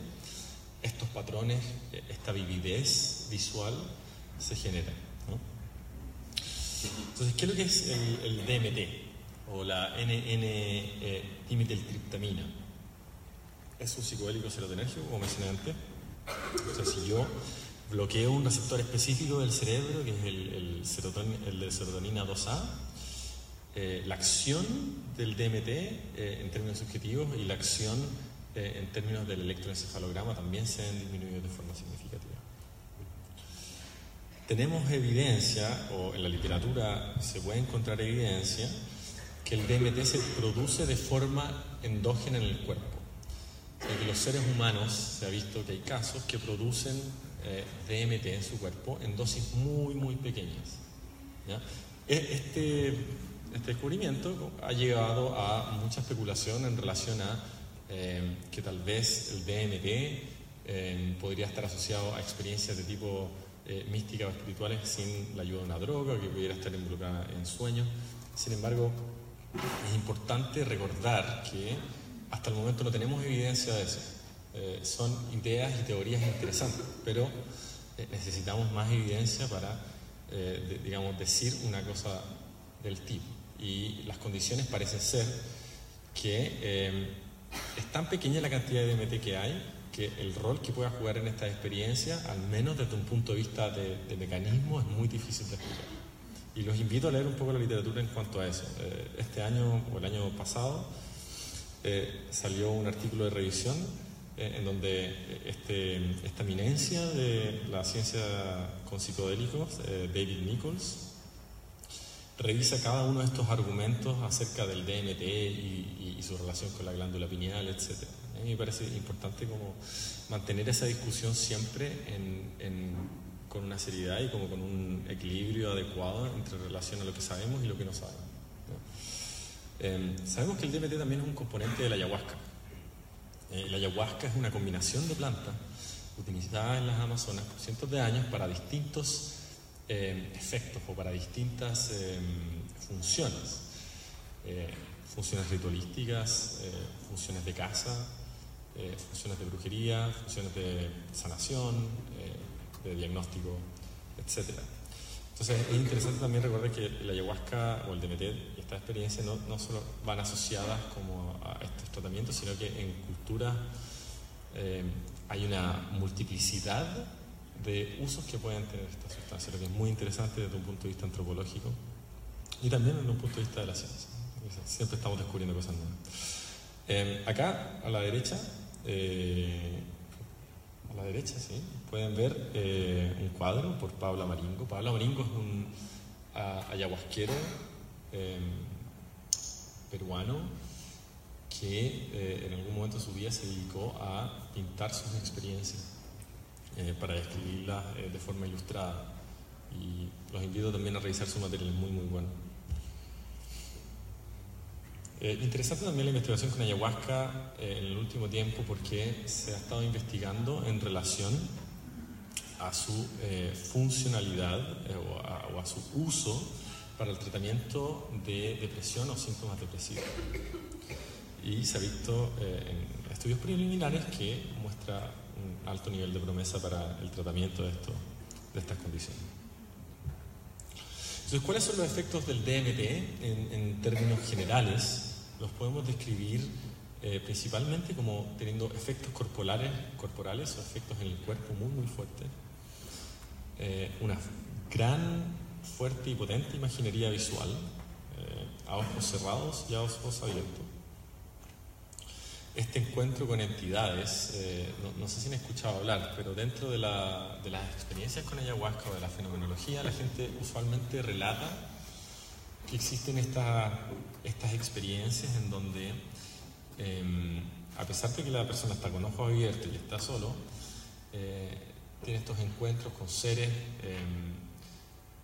estos patrones, esta vividez visual se generan, ¿no? Entonces, ¿qué es lo que es el DMT o la N-dimetiltriptamina? Es un psicodélico serotonérgico, como mencioné antes. O sea, si yo bloqueo un receptor específico del cerebro, que es el de serotonina 2A, la acción del DMT en términos subjetivos y la acción en términos del electroencefalograma también se han disminuido de forma significativa. Tenemos evidencia, o en la literatura se puede encontrar evidencia, que el DMT se produce de forma endógena en el cuerpo. En los seres humanos se ha visto que hay casos que producen DMT en su cuerpo en dosis muy, muy pequeñas, ¿ya? Este descubrimiento ha llevado a mucha especulación en relación a que tal vez el DMT podría estar asociado a experiencias de tipo místicas o espirituales sin la ayuda de una droga, que pudiera estar involucrada en sueños. Sin embargo, es importante recordar que hasta el momento no tenemos evidencia de eso. Son ideas y teorías interesantes, pero necesitamos más evidencia para, digamos, decir una cosa del tipo. Y las condiciones parecen ser que es tan pequeña la cantidad de DMT que hay, que el rol que pueda jugar en esta experiencia, al menos desde un punto de vista de mecanismo, es muy difícil de explicar. Y los invito a leer un poco la literatura en cuanto a eso. Este año, o el año pasado, salió un artículo de revisión en donde esta eminencia de la ciencia con psicodélicos, David Nichols, revisa cada uno de estos argumentos acerca del DMT y su relación con la glándula pineal, etc. A mí me parece importante como mantener esa discusión siempre con una seriedad y como con un equilibrio adecuado entre relación a lo que sabemos y lo que no sabemos, ¿no? Sabemos que el DMT también es un componente de la ayahuasca. La ayahuasca es una combinación de plantas utilizadas en las Amazonas por cientos de años para distintos efectos o para distintas funciones. Funciones ritualísticas, funciones de caza, funciones de brujería, funciones de sanación, de diagnóstico, etc. Entonces es interesante también recordar que la ayahuasca o el DMT y esta experiencia no solo van asociadas como a estos tratamientos, sino que en cultura hay una multiplicidad de usos que pueden tener esta sustancia, lo que es muy interesante desde un punto de vista antropológico y también desde un punto de vista de la ciencia. Siempre estamos descubriendo cosas nuevas. Acá, a la derecha, sí, pueden ver un cuadro por Pablo Amaringo. Pablo Amaringo es un ayahuasquero peruano que en algún momento de su vida se dedicó a pintar sus experiencias para describirlas de forma ilustrada. Y los invito también a revisar su material, es muy muy bueno. Interesante también la investigación con ayahuasca en el último tiempo porque se ha estado investigando en relación a su funcionalidad o a su uso para el tratamiento de depresión o síntomas depresivos. Y se ha visto en estudios preliminares que muestra un alto nivel de promesa para el tratamiento de estas condiciones. Entonces, ¿cuáles son los efectos del DMT en términos generales? Los podemos describir principalmente como teniendo efectos corporales o efectos en el cuerpo muy muy fuertes, una gran, fuerte y potente imaginería visual a ojos cerrados y a ojos abiertos. Este encuentro con entidades, no sé si han escuchado hablar, pero dentro de las experiencias con ayahuasca o de la fenomenología, la gente usualmente relata que existen estas experiencias en donde, a pesar de que la persona está con ojos abiertos y está solo, tiene estos encuentros con seres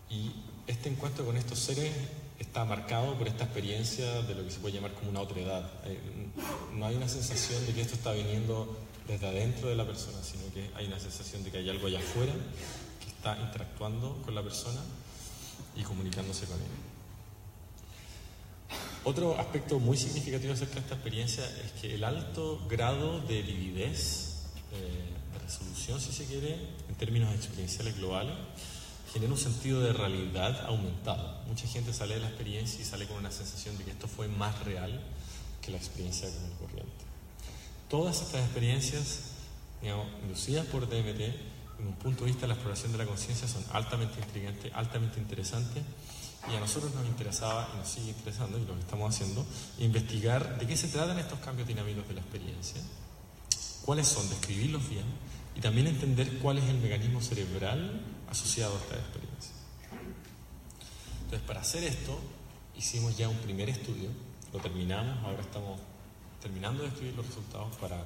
y este encuentro con estos seres está marcado por esta experiencia de lo que se puede llamar como una otredad. No hay una sensación de que esto está viniendo desde adentro de la persona, sino que hay una sensación de que hay algo allá afuera que está interactuando con la persona y comunicándose con ella. Otro aspecto muy significativo acerca de esta experiencia es que el alto grado de vividez, de resolución, si se quiere, en términos experienciales globales, genera un sentido de realidad aumentado. Mucha gente sale de la experiencia y sale con una sensación de que esto fue más real que la experiencia común y corriente. Todas estas experiencias, digamos, inducidas por DMT, en un punto de vista de la exploración de la conciencia, son altamente intrigantes, altamente interesantes, y a nosotros nos interesaba y nos sigue interesando, y lo que estamos haciendo, investigar de qué se tratan estos cambios dinámicos de la experiencia, cuáles son, describirlos bien, y también entender cuál es el mecanismo cerebral asociado a esta experiencia. Entonces, para hacer esto, hicimos ya un primer estudio, lo terminamos, ahora estamos terminando de escribir los resultados para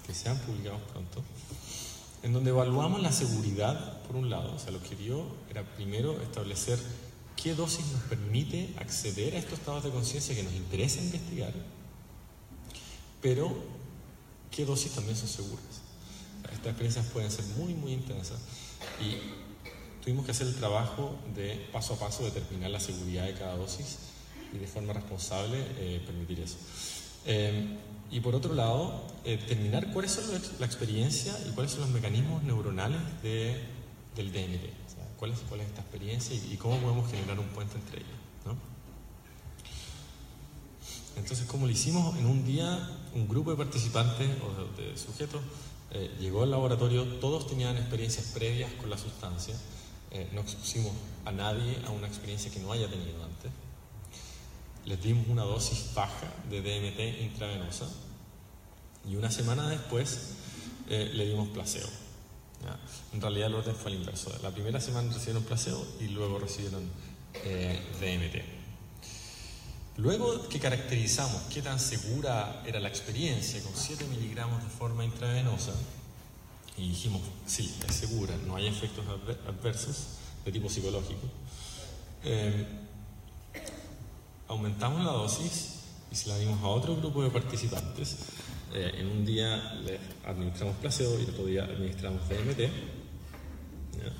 que sean publicados pronto, en donde evaluamos la seguridad, por un lado. O sea, el objetivo era primero establecer qué dosis nos permite acceder a estos estados de conciencia que nos interesa investigar, pero qué dosis también son seguras. Estas experiencias pueden ser muy, muy intensas y tuvimos que hacer el trabajo de paso a paso determinar la seguridad de cada dosis y de forma responsable permitir eso. Y por otro lado, determinar cuáles son la experiencia y cuáles son los mecanismos neuronales del DMT. O sea, cuál es esta experiencia y cómo podemos generar un puente entre ellos, ¿no? Entonces, como lo hicimos en un día, un grupo de participantes o de sujetos llegó al laboratorio, todos tenían experiencias previas con la sustancia, no expusimos a nadie a una experiencia que no haya tenido antes, les dimos una dosis baja de DMT intravenosa y una semana después le dimos placebo. ¿Ya? En realidad el orden fue el inverso. La primera semana recibieron placebo y luego recibieron DMT. Luego que caracterizamos qué tan segura era la experiencia con 7 miligramos de forma intravenosa y dijimos, sí, es segura, no hay efectos adversos de tipo psicológico, aumentamos la dosis y se la dimos a otro grupo de participantes. En un día les administramos placebo y el otro día administramos DMT. ¿Ya?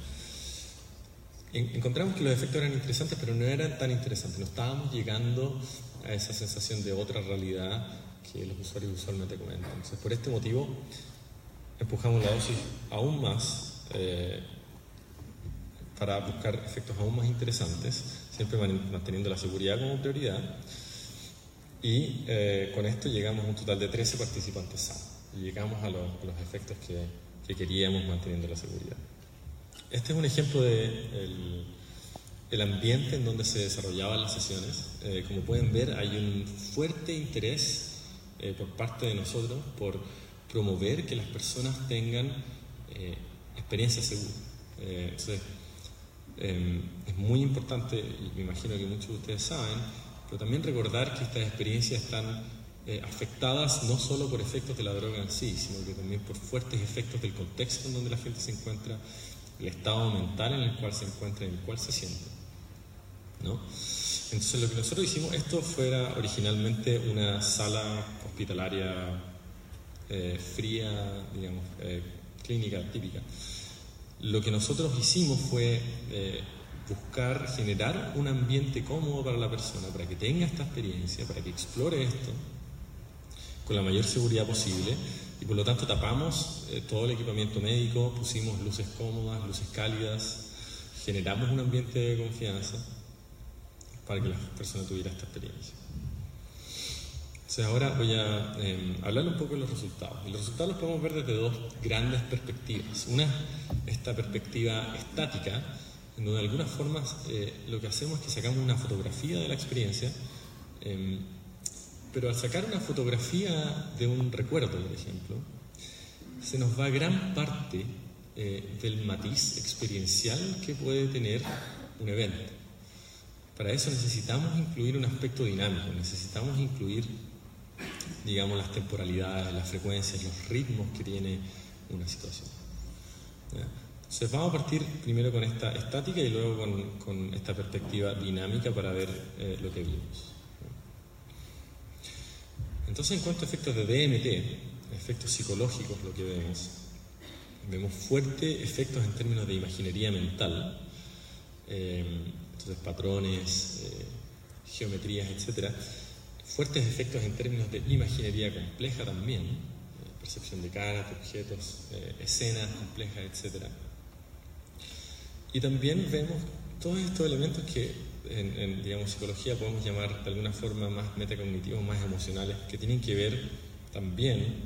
Encontramos que los efectos eran interesantes, pero no eran tan interesantes. No estábamos llegando a esa sensación de otra realidad que los usuarios usualmente comentan. Entonces, por este motivo, empujamos la dosis aún más para buscar efectos aún más interesantes, siempre manteniendo la seguridad como prioridad. Y con esto llegamos a un total de 13 participantes sanos. Y llegamos a los efectos que queríamos manteniendo la seguridad. Este es un ejemplo de el ambiente en donde se desarrollaban las sesiones. Como pueden ver, hay un fuerte interés por parte de nosotros por promover que las personas tengan experiencias seguras. Entonces, es muy importante, y me imagino que muchos de ustedes saben, pero también recordar que estas experiencias están afectadas no solo por efectos de la droga en sí, sino que también por fuertes efectos del contexto en donde la gente se encuentra, el estado mental en el cual se encuentra, en el cual se siente, ¿no? Entonces, lo que nosotros hicimos, esto fuera originalmente una sala hospitalaria fría, digamos, clínica típica. Lo que nosotros hicimos fue buscar generar un ambiente cómodo para la persona, para que tenga esta experiencia, para que explore esto con la mayor seguridad posible, y por lo tanto tapamos todo el equipamiento médico, pusimos luces cómodas, luces cálidas, generamos un ambiente de confianza para que la persona tuviera esta experiencia. Entonces ahora voy a hablar un poco de los resultados. Y los resultados los podemos ver desde dos grandes perspectivas. Una, esta perspectiva estática, en donde de alguna forma lo que hacemos es que sacamos una fotografía de la experiencia, pero al sacar una fotografía de un recuerdo, por ejemplo, se nos va gran parte del matiz experiencial que puede tener un evento. Para eso necesitamos incluir un aspecto dinámico, necesitamos incluir, digamos, las temporalidades, las frecuencias, los ritmos que tiene una situación. ¿Ya? Entonces vamos a partir primero con esta estática y luego con esta perspectiva dinámica para ver lo que vimos. Entonces, en cuanto a efectos de DMT, efectos psicológicos, lo que vemos fuertes efectos en términos de imaginería mental, entonces patrones, geometrías, etc. Fuertes efectos en términos de imaginería compleja también, percepción de caras, de objetos, escenas complejas, etc. Y también vemos todos estos elementos que en digamos, psicología podemos llamar de alguna forma más metacognitivos, más emocionales, que tienen que ver también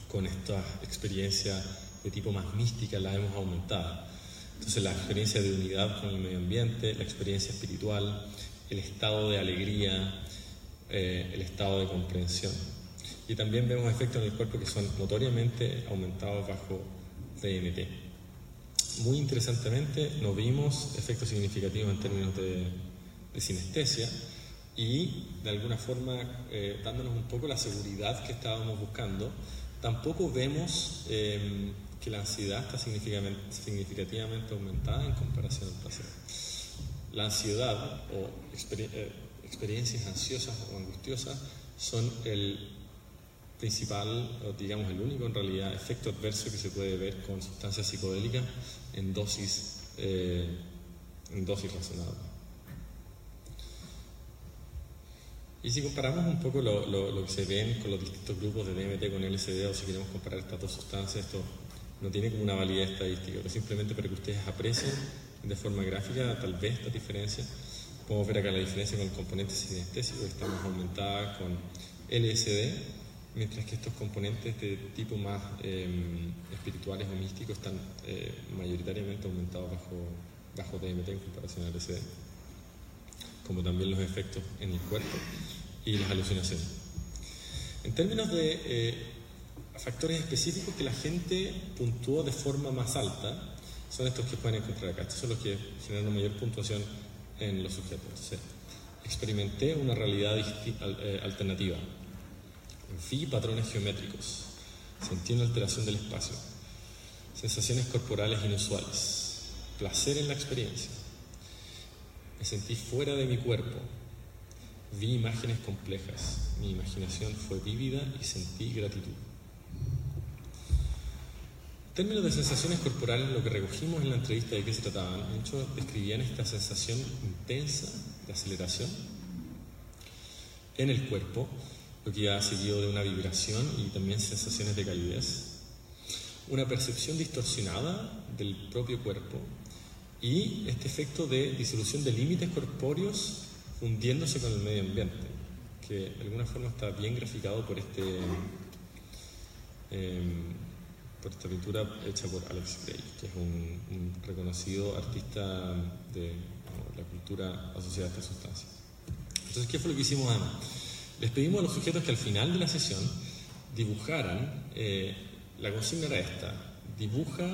con estas experiencias de tipo más mística, las hemos aumentado. Entonces la experiencia de unidad con el medio ambiente, la experiencia espiritual, el estado de alegría, el estado de comprensión. Y también vemos efectos en el cuerpo que son notoriamente aumentados bajo DMT. Muy interesantemente, no vimos efectos significativos en términos de sinestesia y, de alguna forma, dándonos un poco la seguridad que estábamos buscando, tampoco vemos que la ansiedad está significativamente aumentada en comparación al placebo. La ansiedad o experiencias ansiosas o angustiosas son el principal, o digamos el único en realidad, efecto adverso que se puede ver con sustancias psicodélicas en dosis razonables. Y si comparamos un poco lo que se ven con los distintos grupos de DMT con LSD, o si queremos comparar estas dos sustancias, esto no tiene como una validez estadística, pero simplemente para que ustedes aprecien de forma gráfica tal vez esta diferencia. Podemos ver acá la diferencia con el componente sinestésico, que está más aumentada con LSD, mientras que estos componentes de tipo más espirituales o místicos están mayoritariamente aumentados bajo DMT en comparación al LSD, como también los efectos en el cuerpo y las alucinaciones. En términos de factores específicos que la gente puntuó de forma más alta, son estos que pueden encontrar acá. Estos son los que generan una mayor puntuación en los sujetos. Entonces, experimenté una realidad alternativa. Vi patrones geométricos. Sentí una alteración del espacio. Sensaciones corporales inusuales. Placer en la experiencia. Me sentí fuera de mi cuerpo. Vi imágenes complejas. Mi imaginación fue vívida y sentí gratitud. En términos de sensaciones corporales, lo que recogimos en la entrevista de qué se trataban, muchos describían esta sensación intensa de aceleración en el cuerpo, lo que ha seguido de una vibración y también sensaciones de calidez, una percepción distorsionada del propio cuerpo y este efecto de disolución de límites corpóreos fundiéndose con el medio ambiente, que de alguna forma está bien graficado por esta pintura hecha por Alex Gray, que es un reconocido artista de la cultura asociada a esta sustancia. Entonces, ¿qué fue lo que hicimos además? Les pedimos a los sujetos que al final de la sesión dibujaran, la consigna era esta: dibuja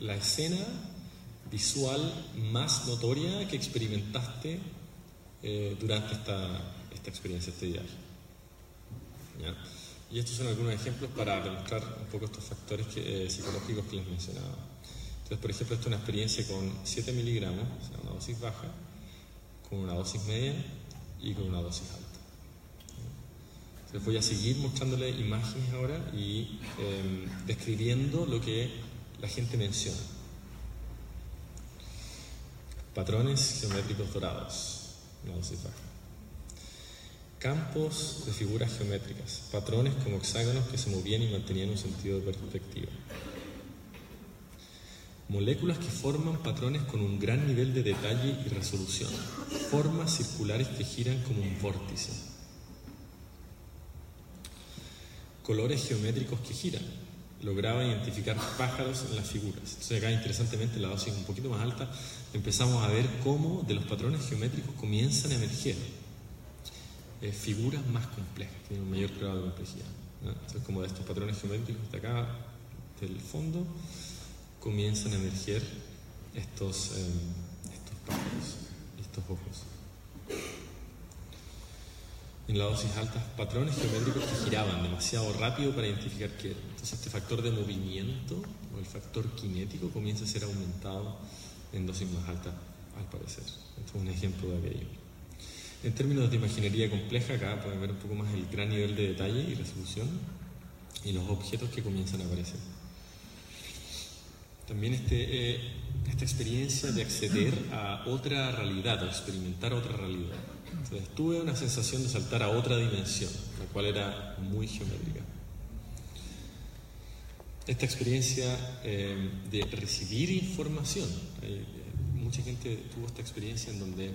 la escena visual más notoria que experimentaste durante esta experiencia, este viaje. ¿Ya? Y estos son algunos ejemplos para demostrar un poco estos factores psicológicos que les mencionaba. Entonces, por ejemplo, esta es una experiencia con 7 miligramos, o sea, una dosis baja, con una dosis media y con una dosis alta. Entonces voy a seguir mostrándole imágenes ahora y describiendo lo que la gente menciona. Patrones geométricos dorados, una dosis baja. Campos de figuras geométricas, patrones como hexágonos que se movían y mantenían un sentido de perspectiva. Moléculas que forman patrones con un gran nivel de detalle y resolución. Formas circulares que giran como un vórtice. Colores geométricos que giran. Lograba identificar pájaros en las figuras. Entonces acá, interesantemente, la dosis un poquito más alta, empezamos a ver cómo de los patrones geométricos comienzan a emerger figuras más complejas, tienen un mayor grado de complejidad, ¿no? Entonces, como de estos patrones geométricos de acá, del fondo, comienzan a emerger estos pájaros, estos ojos. En la dosis alta, patrones geométricos que giraban demasiado rápido para identificar qué era. Entonces, este factor de movimiento, o el factor cinético, comienza a ser aumentado en dosis más altas, al parecer. Esto es un ejemplo de aquello. En términos de imaginería compleja, acá pueden ver un poco más el gran nivel de detalle y resolución y los objetos que comienzan a aparecer. También esta experiencia de acceder a otra realidad, o experimentar otra realidad. Entonces, tuve una sensación de saltar a otra dimensión, la cual era muy geométrica. Esta experiencia de recibir información. Mucha gente tuvo esta experiencia en donde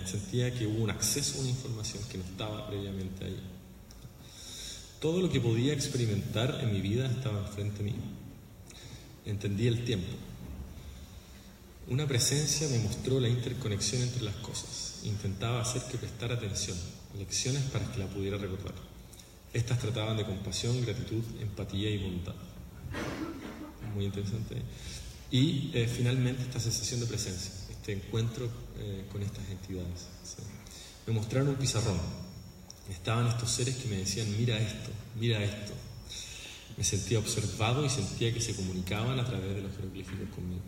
sentía que hubo un acceso a una información que no estaba previamente ahí. Todo lo que podía experimentar en mi vida estaba enfrente mío. Entendí el tiempo. Una presencia me mostró la interconexión entre las cosas. Intentaba hacer que prestara atención, lecciones para que la pudiera recordar. Estas trataban de compasión, gratitud, empatía y bondad. Muy interesante. Y finalmente esta sensación de presencia, este encuentro con estas entidades. ¿Sí? Me mostraron un pizarrón. Estaban estos seres que me decían: mira esto, mira esto. Me sentía observado y sentía que se comunicaban a través de los jeroglíficos conmigo.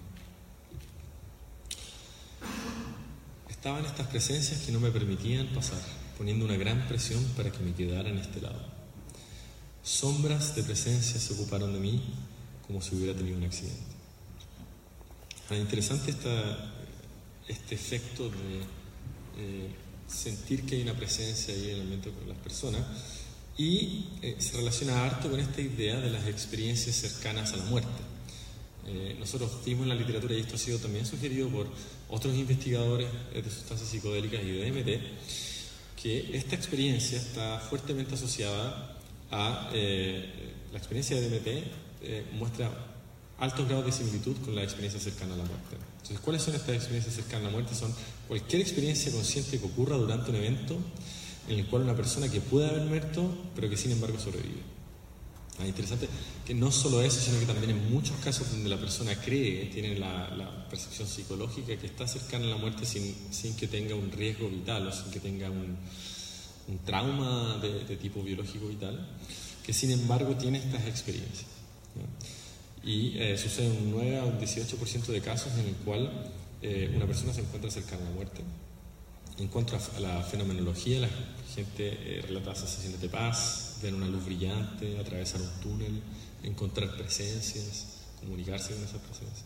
Estaban estas presencias que no me permitían pasar, poniendo una gran presión para que me quedara en este lado. Sombras de presencia se ocuparon de mí como si hubiera tenido un accidente. Interesante este efecto de sentir que hay una presencia ahí en el ambiente con las personas, y se relaciona harto con esta idea de las experiencias cercanas a la muerte. Nosotros vimos en la literatura, y esto ha sido también sugerido por otros investigadores de sustancias psicodélicas y de DMT, que esta experiencia está fuertemente asociada a la experiencia de DMT, muestra altos grados de similitud con la experiencia cercana a la muerte. Entonces, ¿cuáles son estas experiencias cercanas a la muerte? Son cualquier experiencia consciente que ocurra durante un evento en el cual una persona que puede haber muerto, pero que sin embargo sobrevive. Interesante que no solo eso, sino que también en muchos casos donde la persona cree, tiene la percepción psicológica que está cercana a la muerte sin que tenga un riesgo vital o sin que tenga un trauma de tipo biológico vital, que sin embargo tiene estas experiencias, ¿no? Y sucede un 9 a un 18% de casos en el cual una persona se encuentra cercana a la muerte. En cuanto a la fenomenología, la gente relata sensaciones de paz, ver una luz brillante, atravesar un túnel, encontrar presencias, comunicarse con esas presencias.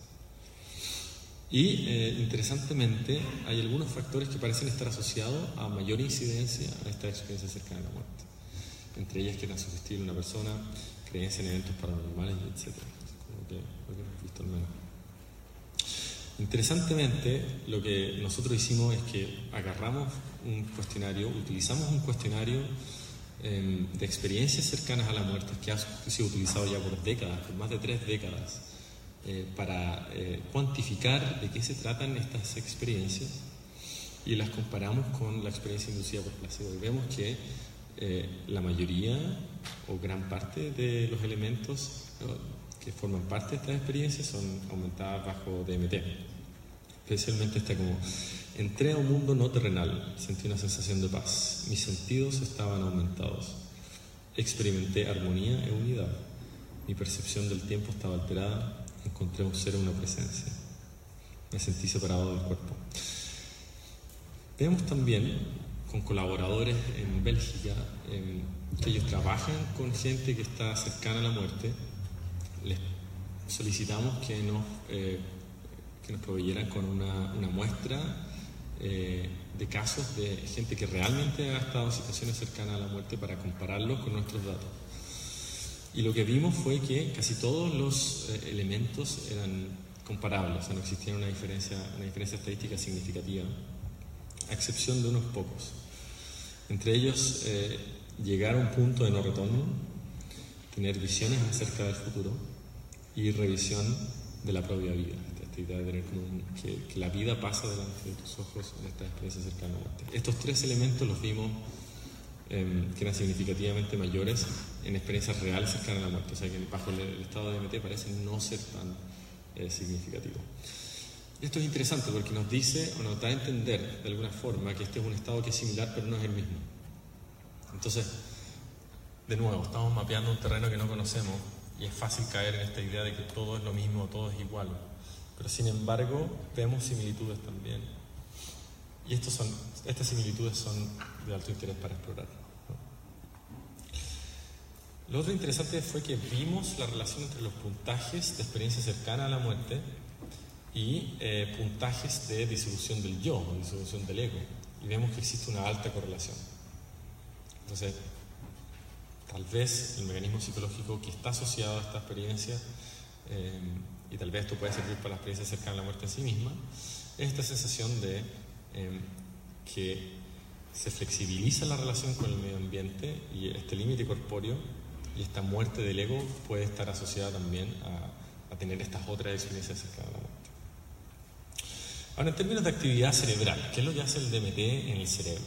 Y interesantemente hay algunos factores que parecen estar asociados a mayor incidencia a esta experiencia cercana a la muerte. Entre ellas que tan sugestible una persona, creencia en eventos paranormales, etc. Como que lo que hemos visto al menos. Interesantemente, lo que nosotros hicimos es que agarramos un cuestionario, utilizamos un cuestionario de experiencias cercanas a la muerte que ha sido utilizado ya por décadas, por más de 3 décadas, para cuantificar de qué se tratan estas experiencias, y las comparamos con la experiencia inducida por placebo. Y vemos que la mayoría o gran parte de los elementos que forman parte de estas experiencias son aumentadas bajo DMT. Especialmente está como: entré a un mundo no terrenal, sentí una sensación de paz, mis sentidos estaban aumentados, experimenté armonía e unidad, mi percepción del tiempo estaba alterada, encontré un ser, una presencia, me sentí separado del cuerpo. Vemos también con colaboradores en Bélgica que ellos trabajan con gente que está cercana a la muerte. Les solicitamos que nos proveyeran con una muestra de casos de gente que realmente ha estado en situaciones cercanas a la muerte para compararlos con nuestros datos. Y lo que vimos fue que casi todos los elementos eran comparables, o sea, no existía una diferencia estadística significativa, a excepción de unos pocos. Entre ellos, llegar a un punto de no retorno, tener visiones acerca del futuro y revisión de la propia vida. Esta idea de tener como que la vida pasa delante de tus ojos en esta experiencia cercana a la muerte. Estos 3 elementos los vimos que eran significativamente mayores en experiencias reales cercanas a la muerte, o sea que bajo el estado de DMT parece no ser tan significativo. Esto es interesante porque nos dice o nos da a entender de alguna forma que este es un estado que es similar pero no es el mismo. Entonces, de nuevo, estamos mapeando un terreno que no conocemos y es fácil caer en esta idea de que todo es lo mismo, todo es igual. Pero sin embargo, vemos similitudes también. Y estas similitudes son de alto interés para explorar, ¿no? Lo otro interesante fue que vimos la relación entre los puntajes de experiencia cercana a la muerte y puntajes de disolución del yo, o disolución del ego. Y vemos que existe una alta correlación. Entonces, tal vez el mecanismo psicológico que está asociado a esta experiencia, y tal vez esto puede servir para la experiencia cercana a la muerte en sí misma, es esta sensación de que se flexibiliza la relación con el medio ambiente y este límite corpóreo y esta muerte del ego puede estar asociada también a tener estas otras experiencias cercanas a la muerte. Ahora, en términos de actividad cerebral, ¿qué es lo que hace el DMT en el cerebro?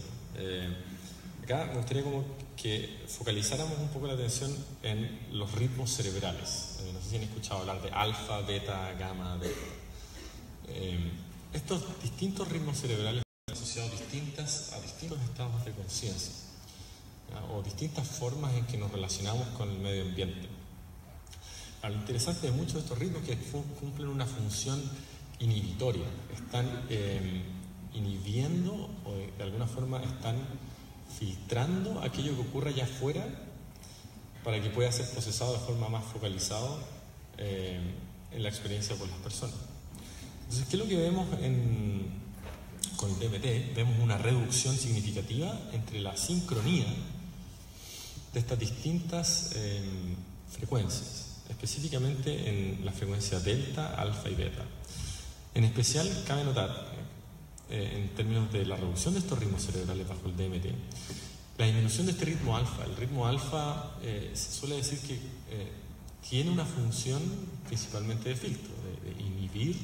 Acá me gustaría como que focalizáramos un poco la atención en los ritmos cerebrales. No sé si han escuchado hablar de alfa, beta, gamma, delta. Estos distintos ritmos cerebrales están asociados a distintos estados de conciencia, o distintas formas en que nos relacionamos con el medio ambiente. Lo interesante de muchos de estos ritmos es que cumplen una función inhibitoria. Están inhibiendo o de alguna forma están filtrando aquello que ocurre allá afuera para que pueda ser procesado de forma más focalizada en la experiencia por las personas. Entonces, ¿qué es lo que vemos con el DMT? Vemos una reducción significativa entre la sincronía de estas distintas frecuencias, específicamente en la frecuencia delta, alfa y beta. En especial, cabe notar, en términos de la reducción de estos ritmos cerebrales bajo el DMT, la disminución de este ritmo alfa. El ritmo alfa se suele decir que tiene una función principalmente de filtro, de inhibir,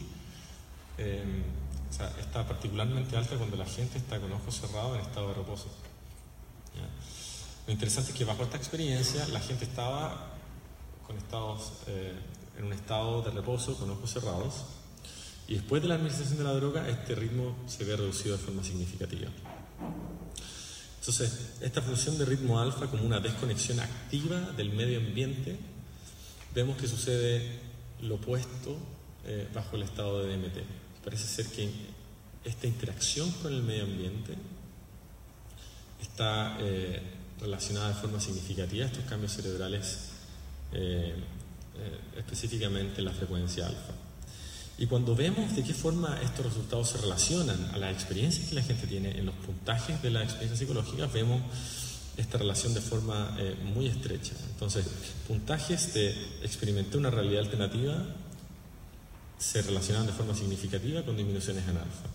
o sea, está particularmente alta cuando la gente está con ojos cerrados en estado de reposo. ¿Ya? Lo interesante es que bajo esta experiencia la gente estaba en un estado de reposo con ojos cerrados, y después de la administración de la droga este ritmo se ve reducido de forma significativa. Entonces, esta función de ritmo alfa como una desconexión activa del medio ambiente, vemos que sucede lo opuesto bajo el estado de DMT. Parece ser que esta interacción con el medio ambiente está relacionada de forma significativa a estos cambios cerebrales, específicamente en la frecuencia alfa. Y cuando vemos de qué forma estos resultados se relacionan a las experiencias que la gente tiene en los puntajes de las experiencias psicológicas, vemos esta relación de forma muy estrecha. Entonces, puntajes de experimenté una realidad alternativa se relacionan de forma significativa con disminuciones en alfa.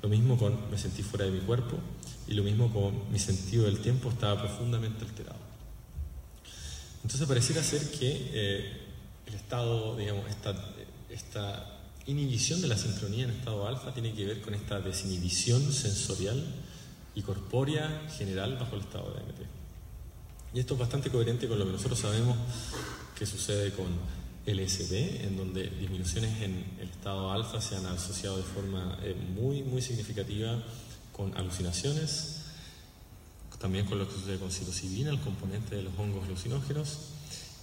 Lo mismo con me sentí fuera de mi cuerpo, y lo mismo con mi sentido del tiempo estaba profundamente alterado. Entonces pareciera ser que el estado, digamos, esta inhibición de la sincronía en estado alfa tiene que ver con esta desinhibición sensorial y corpórea general bajo el estado de DMT. Y esto es bastante coherente con lo que nosotros sabemos que sucede con LSD, en donde disminuciones en el estado alfa se han asociado de forma muy, muy significativa con alucinaciones, también con lo que sucede con psilocibina, el componente de los hongos alucinógenos,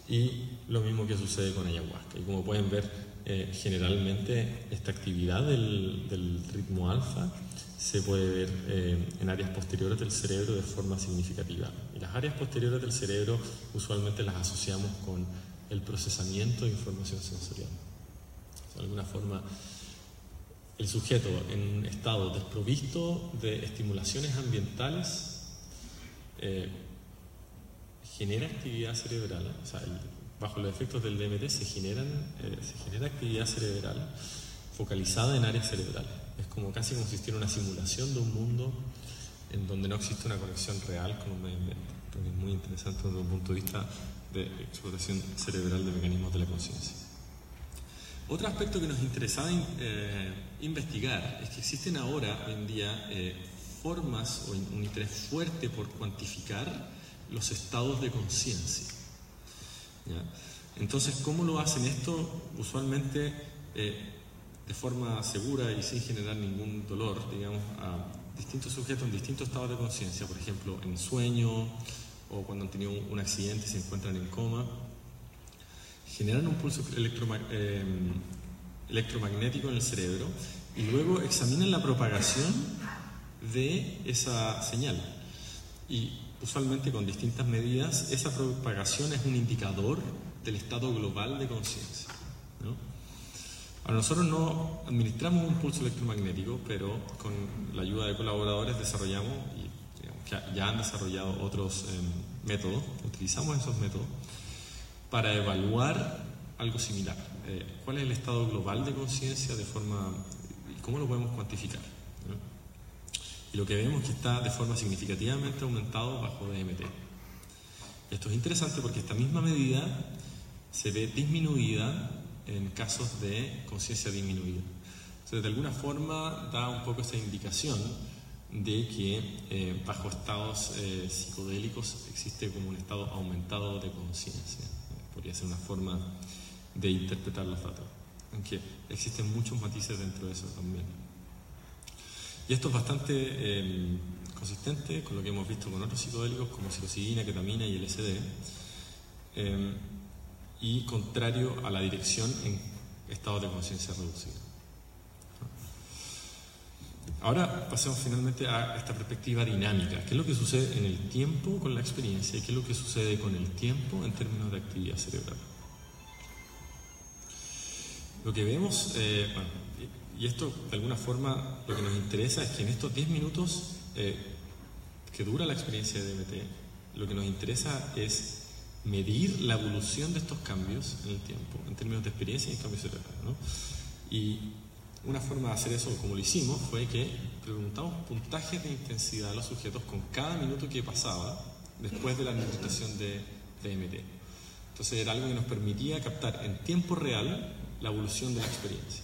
y lo mismo que sucede con ayahuasca. Y como pueden ver, generalmente esta actividad del ritmo alfa se puede ver en áreas posteriores del cerebro de forma significativa. Y las áreas posteriores del cerebro usualmente las asociamos con el procesamiento de información sensorial. De alguna forma, el sujeto en un estado desprovisto de estimulaciones ambientales genera actividad cerebral, o sea, bajo los efectos del DMT se genera actividad cerebral focalizada en áreas cerebrales. Es casi como si existiera una simulación de un mundo en donde no existe una conexión real con un medio ambiente. Creo que es muy interesante desde un punto de vista de exploración cerebral de mecanismos de la conciencia. Otro aspecto que nos interesaba investigar es que existen ahora, hoy en día, formas o un interés fuerte por cuantificar los estados de conciencia. Entonces, ¿cómo lo hacen esto? Usualmente de forma segura y sin generar ningún dolor, digamos, a distintos sujetos en distintos estados de conciencia, por ejemplo, en sueño o cuando han tenido un accidente y se encuentran en coma, generan un pulso electromagnético en el cerebro y luego examinan la propagación de esa señal. Y usualmente con distintas medidas, esa propagación es un indicador del estado global de conciencia, ¿no? Ahora, nosotros no administramos un pulso electromagnético, pero con la ayuda de colaboradores desarrollamos, y digamos, que ya han desarrollado otros métodos, utilizamos esos métodos para evaluar algo similar. ¿Cuál es el estado global de conciencia de forma, y cómo lo podemos cuantificar, ¿no? Y lo que vemos es que está de forma significativamente aumentado bajo DMT. Esto es interesante porque esta misma medida se ve disminuida en casos de conciencia disminuida. Entonces, de alguna forma da un poco esa indicación de que bajo estados psicodélicos existe como un estado aumentado de conciencia. Podría ser una forma de interpretar los datos, aunque existen muchos matices dentro de eso también. Y esto es bastante consistente con lo que hemos visto con otros psicodélicos como psilocibina, ketamina y LSD, y contrario a la dirección en estados de conciencia reducida. Ahora pasemos finalmente a esta perspectiva dinámica. ¿Qué es lo que sucede en el tiempo con la experiencia y qué es lo que sucede con el tiempo en términos de actividad cerebral? Lo que vemos, y esto de alguna forma lo que nos interesa es que en estos 10 minutos que dura la experiencia de DMT, lo que nos interesa es medir la evolución de estos cambios en el tiempo, en términos de experiencia y cambios cerebrales, ¿no? Y una forma de hacer eso, como lo hicimos, fue que preguntamos puntajes de intensidad a los sujetos con cada minuto que pasaba después de la administración de DMT. Entonces era algo que nos permitía captar en tiempo real la evolución de la experiencia.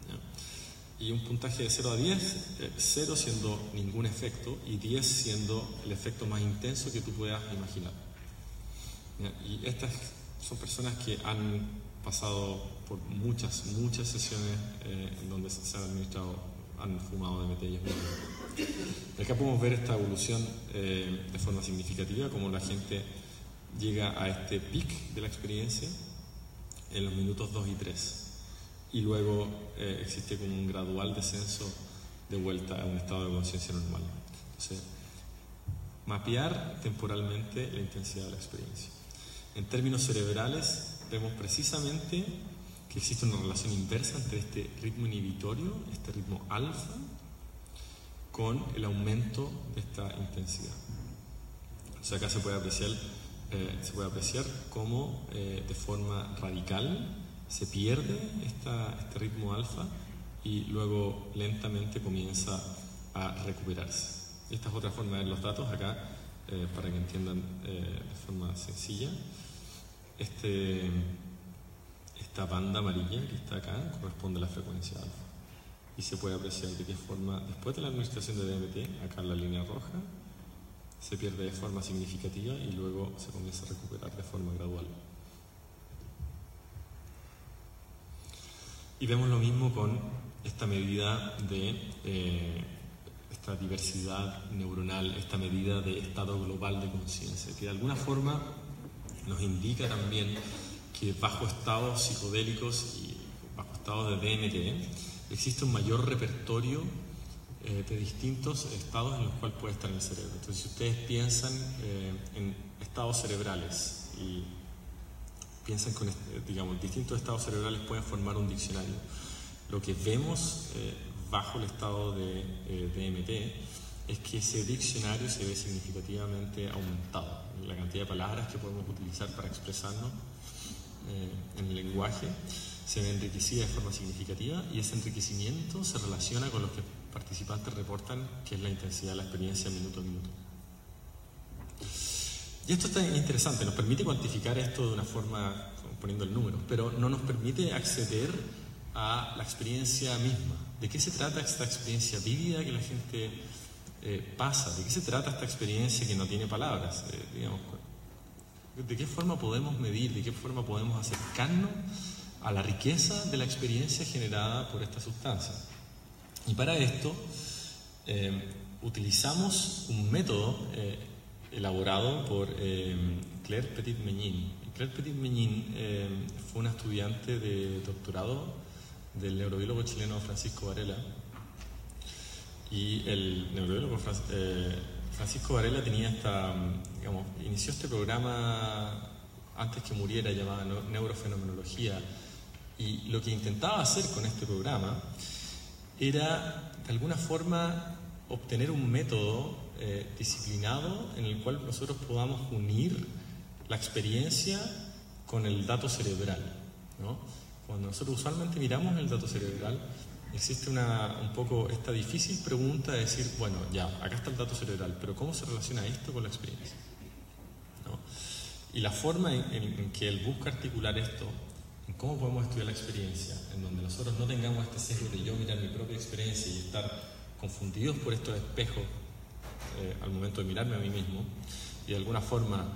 ¿Ya? Y un puntaje de 0 a 10, 0 siendo ningún efecto y 10 siendo el efecto más intenso que tú puedas imaginar. ¿Ya? Y estas son personas que han pasado por muchas sesiones en donde se han administrado, han fumado DMT ellos mismos. Acá podemos ver esta evolución de forma significativa, como la gente llega a este pic de la experiencia en los minutos 2 y 3 y luego existe como un gradual descenso de vuelta a un estado de conciencia normal. Entonces, mapear temporalmente la intensidad de la experiencia. En términos cerebrales, vemos precisamente que existe una relación inversa entre este ritmo inhibitorio, este ritmo alfa, con el aumento de esta intensidad. O sea, acá se puede apreciar cómo de forma radical se pierde este ritmo alfa y luego lentamente comienza a recuperarse. Esta es otra forma de ver los datos acá, para que entiendan de forma sencilla. Esta banda amarilla que está acá corresponde a la frecuencia alfa y se puede apreciar de qué forma, después de la administración de DMT, acá en la línea roja, se pierde de forma significativa y luego se comienza a recuperar de forma gradual. Y vemos lo mismo con esta medida de esta diversidad neuronal, esta medida de estado global de conciencia, que de alguna forma nos indica también que bajo estados psicodélicos y bajo estados de DMT existe un mayor repertorio de distintos estados en los cuales puede estar el cerebro. Entonces, si ustedes piensan en estados cerebrales y piensan con, digamos, distintos estados cerebrales pueden formar un diccionario. Lo que vemos bajo el estado de DMT es que ese diccionario se ve significativamente aumentado. La cantidad de palabras que podemos utilizar para expresarnos en el lenguaje se ve enriquecida de forma significativa y ese enriquecimiento se relaciona con lo que participantes reportan que es la intensidad de la experiencia minuto a minuto. Y esto está interesante, nos permite cuantificar esto de una forma, poniendo el número, pero no nos permite acceder a la experiencia misma. ¿De qué se trata esta experiencia vívida que la gente pasa? ¿De qué se trata esta experiencia que no tiene palabras? Digamos, ¿de qué forma podemos medir, de qué forma podemos acercarnos a la riqueza de la experiencia generada por esta sustancia? Y para esto utilizamos un método elaborado por Claire Petit-Menin. Claire Petit-Menin fue una estudiante de doctorado del neurobiólogo chileno Francisco Varela. Y el neurobiólogo Francisco Varela inició este programa antes que muriera, llamado Neurofenomenología. Y lo que intentaba hacer con este programa era, de alguna forma, obtener un método disciplinado en el cual nosotros podamos unir la experiencia con el dato cerebral, ¿no? Cuando nosotros usualmente miramos el dato cerebral, existe un poco esta difícil pregunta de decir, bueno, ya, acá está el dato cerebral, pero ¿cómo se relaciona esto con la experiencia? ¿No? Y la forma en que él busca articular esto, en cómo podemos estudiar la experiencia, en donde nosotros no tengamos este sesgo de yo mirar mi propia experiencia y estar confundidos por estos espejos al momento de mirarme a mí mismo, y de alguna forma,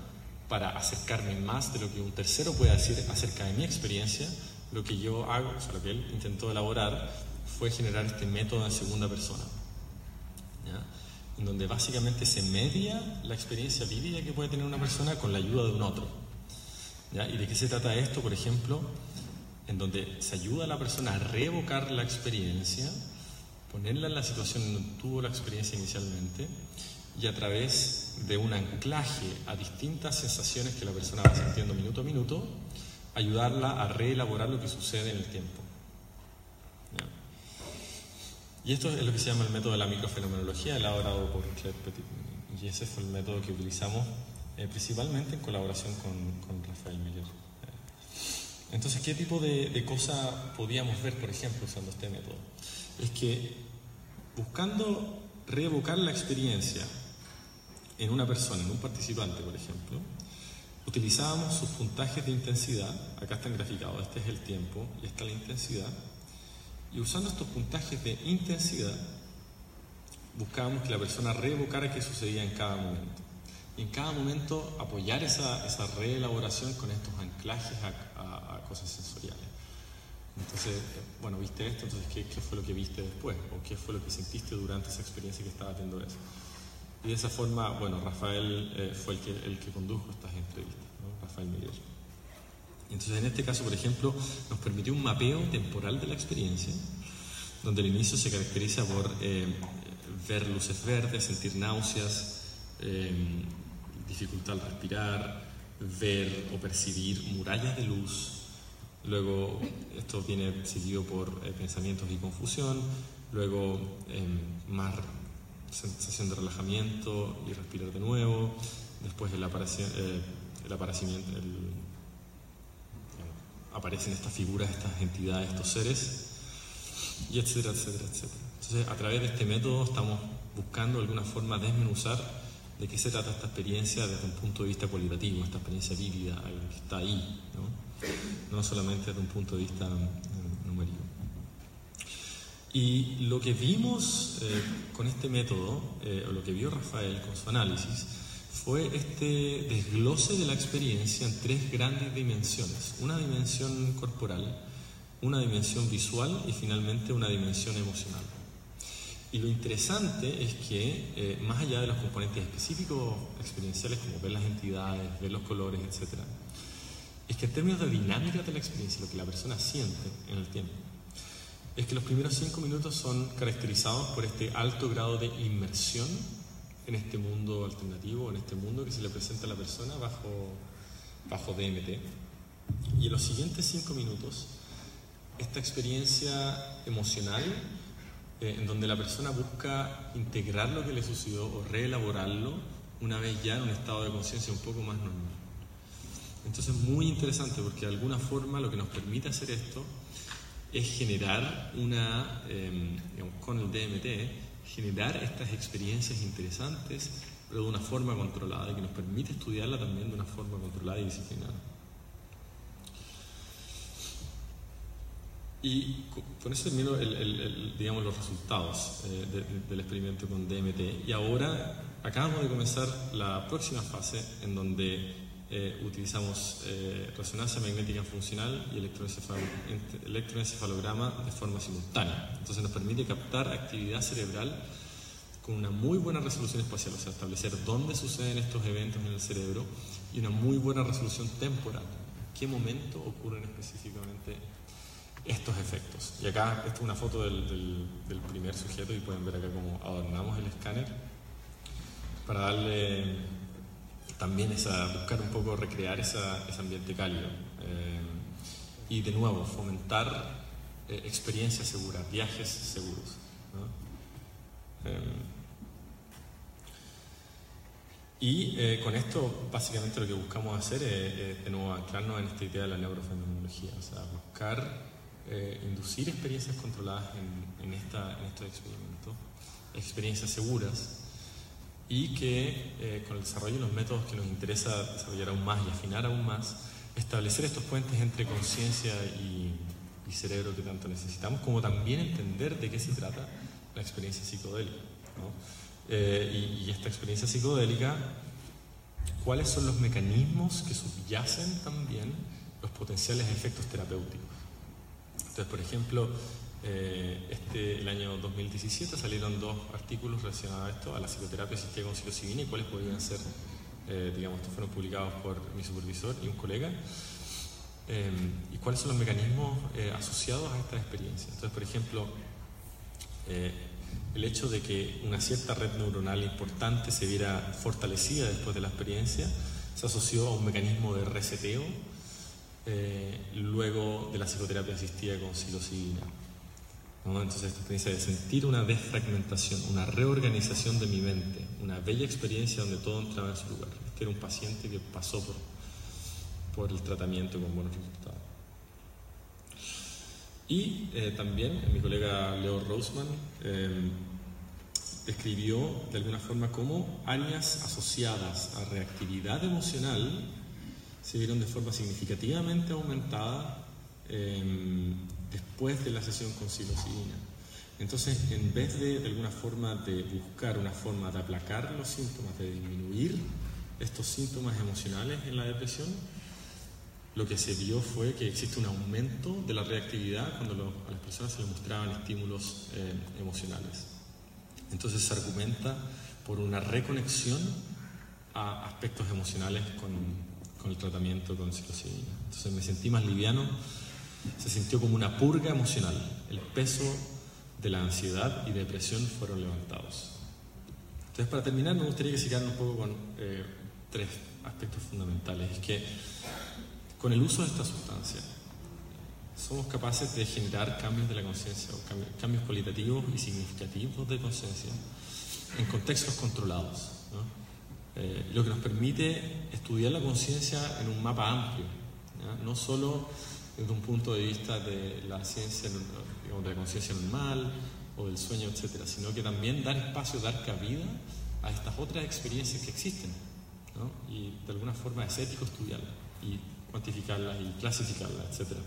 para acercarme más de lo que un tercero puede decir acerca de mi experiencia, lo que yo hago, o sea, lo que él intentó elaborar fue generar este método en segunda persona, ¿ya? En donde básicamente se media la experiencia vívida que puede tener una persona con la ayuda de un otro, ¿ya? ¿Y de qué se trata esto? Por ejemplo, en donde se ayuda a la persona a reevocar la experiencia, ponerla en la situación en donde tuvo la experiencia inicialmente, y a través de un anclaje a distintas sensaciones que la persona va sintiendo minuto a minuto, ayudarla a reelaborar lo que sucede en el tiempo. ¿Ya? Y esto es lo que se llama el método de la microfenomenología, elaborado por Claire Petit-Menin. Y ese fue el método que utilizamos principalmente en colaboración con Rafael Miller. Entonces, ¿qué tipo de cosa podíamos ver, por ejemplo, usando este método? Es que buscando reevocar la experiencia en una persona, en un participante, por ejemplo, utilizábamos sus puntajes de intensidad. Acá están graficados, este es el tiempo y esta es la intensidad. Y usando estos puntajes de intensidad, buscábamos que la persona reevocara qué sucedía en cada momento. Y en cada momento apoyar esa reelaboración con estos anclajes a cosas sensoriales. Entonces, bueno, viste esto, entonces ¿qué fue lo que viste después? ¿O qué fue lo que sentiste durante esa experiencia que estabas viendo eso? Y de esa forma, bueno, Rafael fue el que condujo estas entrevistas, ¿no? Rafael Miguel. Entonces, en este caso, por ejemplo, nos permitió un mapeo temporal de la experiencia, donde el inicio se caracteriza por ver luces verdes, sentir náuseas, dificultad al respirar, ver o percibir murallas de luz. Luego esto viene seguido por pensamientos y confusión. Luego más sensación de relajamiento y respirar de nuevo. Después aparecen estas figuras, estas entidades, estos seres, y etcétera, etcétera, etcétera. Entonces, a través de este método estamos buscando de alguna forma desmenuzar de qué se trata esta experiencia desde un punto de vista cualitativo, esta experiencia vívida que está ahí, no solamente desde un punto de vista numérico. Y lo que vimos con este método, o lo que vio Rafael con su análisis, fue este desglose de la experiencia en tres grandes dimensiones: una dimensión corporal, una dimensión visual y finalmente una dimensión emocional. Y lo interesante es que, más allá de los componentes específicos experienciales, como ver las entidades, ver los colores, etc., es que en términos de dinámica de la experiencia, lo que la persona siente en el tiempo, es que los primeros 5 minutos son caracterizados por este alto grado de inmersión en este mundo alternativo, en este mundo que se le presenta a la persona bajo DMT. Y en los siguientes 5 minutos, esta experiencia emocional, en donde la persona busca integrar lo que le sucedió o reelaborarlo una vez ya en un estado de conciencia un poco más normal. Entonces, muy interesante, porque de alguna forma lo que nos permite hacer esto es generar con el DMT, generar estas experiencias interesantes, pero de una forma controlada, y que nos permite estudiarla también de una forma controlada y disciplinada. Y con eso termino digamos, los resultados del experimento con DMT. Y ahora acabamos de comenzar la próxima fase, en donde utilizamos resonancia magnética funcional y electroencefalograma de forma simultánea. Entonces nos permite captar actividad cerebral con una muy buena resolución espacial, o sea, establecer dónde suceden estos eventos en el cerebro, y una muy buena resolución temporal, en qué momento ocurren específicamente estos efectos. Y acá, esta es una foto del primer sujeto, y pueden ver acá cómo adornamos el escáner para darle también buscar un poco, recrear ese ambiente cálido, y de nuevo fomentar experiencias seguras, viajes seguros, ¿no? Con esto básicamente lo que buscamos hacer es de nuevo anclarnos en esta idea de la neurofenomenología, o sea, buscar inducir experiencias controladas en estos experimentos, experiencias seguras, y que con el desarrollo de los métodos que nos interesa desarrollar aún más y afinar aún más, establecer estos puentes entre conciencia y cerebro que tanto necesitamos, como también entender de qué se trata la experiencia psicodélica, ¿no? Y esta experiencia psicodélica, cuáles son los mecanismos que subyacen también los potenciales efectos terapéuticos. Entonces, por ejemplo, el año 2017 salieron 2 artículos relacionados a esto, a la psicoterapia asistida con psilocibina, y cuáles podrían ser, estos fueron publicados por mi supervisor y un colega, y cuáles son los mecanismos asociados a esta experiencia. Entonces, por ejemplo, el hecho de que una cierta red neuronal importante se viera fortalecida después de la experiencia se asoció a un mecanismo de reseteo luego de la psicoterapia asistida con psilocibina, ¿no? Entonces, esta experiencia de sentir una desfragmentación, una reorganización de mi mente, una bella experiencia donde todo entraba en su lugar. Este era un paciente que pasó por el tratamiento con buenos resultados. Y también mi colega Leo Roseman describió de alguna forma cómo áreas asociadas a reactividad emocional se vieron de forma significativamente aumentada después de la sesión con psilocibina. Entonces, en vez de alguna forma de buscar una forma de aplacar los síntomas, de disminuir estos síntomas emocionales en la depresión, lo que se vio fue que existe un aumento de la reactividad cuando a las personas se les mostraban estímulos emocionales. Entonces se argumenta por una reconexión a aspectos emocionales con el tratamiento con psilocibina. Entonces me sentí más liviano, se sintió como una purga emocional. El peso de la ansiedad y depresión fueron levantados. Entonces, para terminar, me gustaría que se quedaran un poco con tres aspectos fundamentales. Es que con el uso de esta sustancia somos capaces de generar cambios de la conciencia, o cambios cualitativos y significativos de conciencia en contextos controlados, ¿no? Lo que nos permite estudiar la conciencia en un mapa amplio, ¿ya? No solo desde un punto de vista de la ciencia, digamos, de la conciencia normal o del sueño, etcétera, sino que también dar espacio, dar cabida a estas otras experiencias que existen, ¿no? Y de alguna forma es ético estudiarlas y cuantificarlas y clasificarlas, etcétera.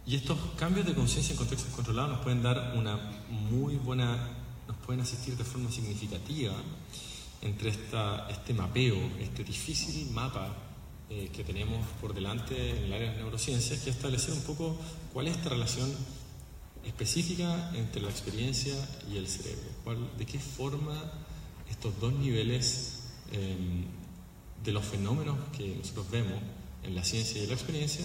Y estos cambios de conciencia en contextos controlados nos pueden dar nos pueden asistir de forma significativa entre este mapeo, este difícil mapa que tenemos por delante en el área de neurociencias, que es establecer un poco cuál es esta relación específica entre la experiencia y el cerebro. De qué forma estos dos niveles de los fenómenos que nosotros vemos en la ciencia y en la experiencia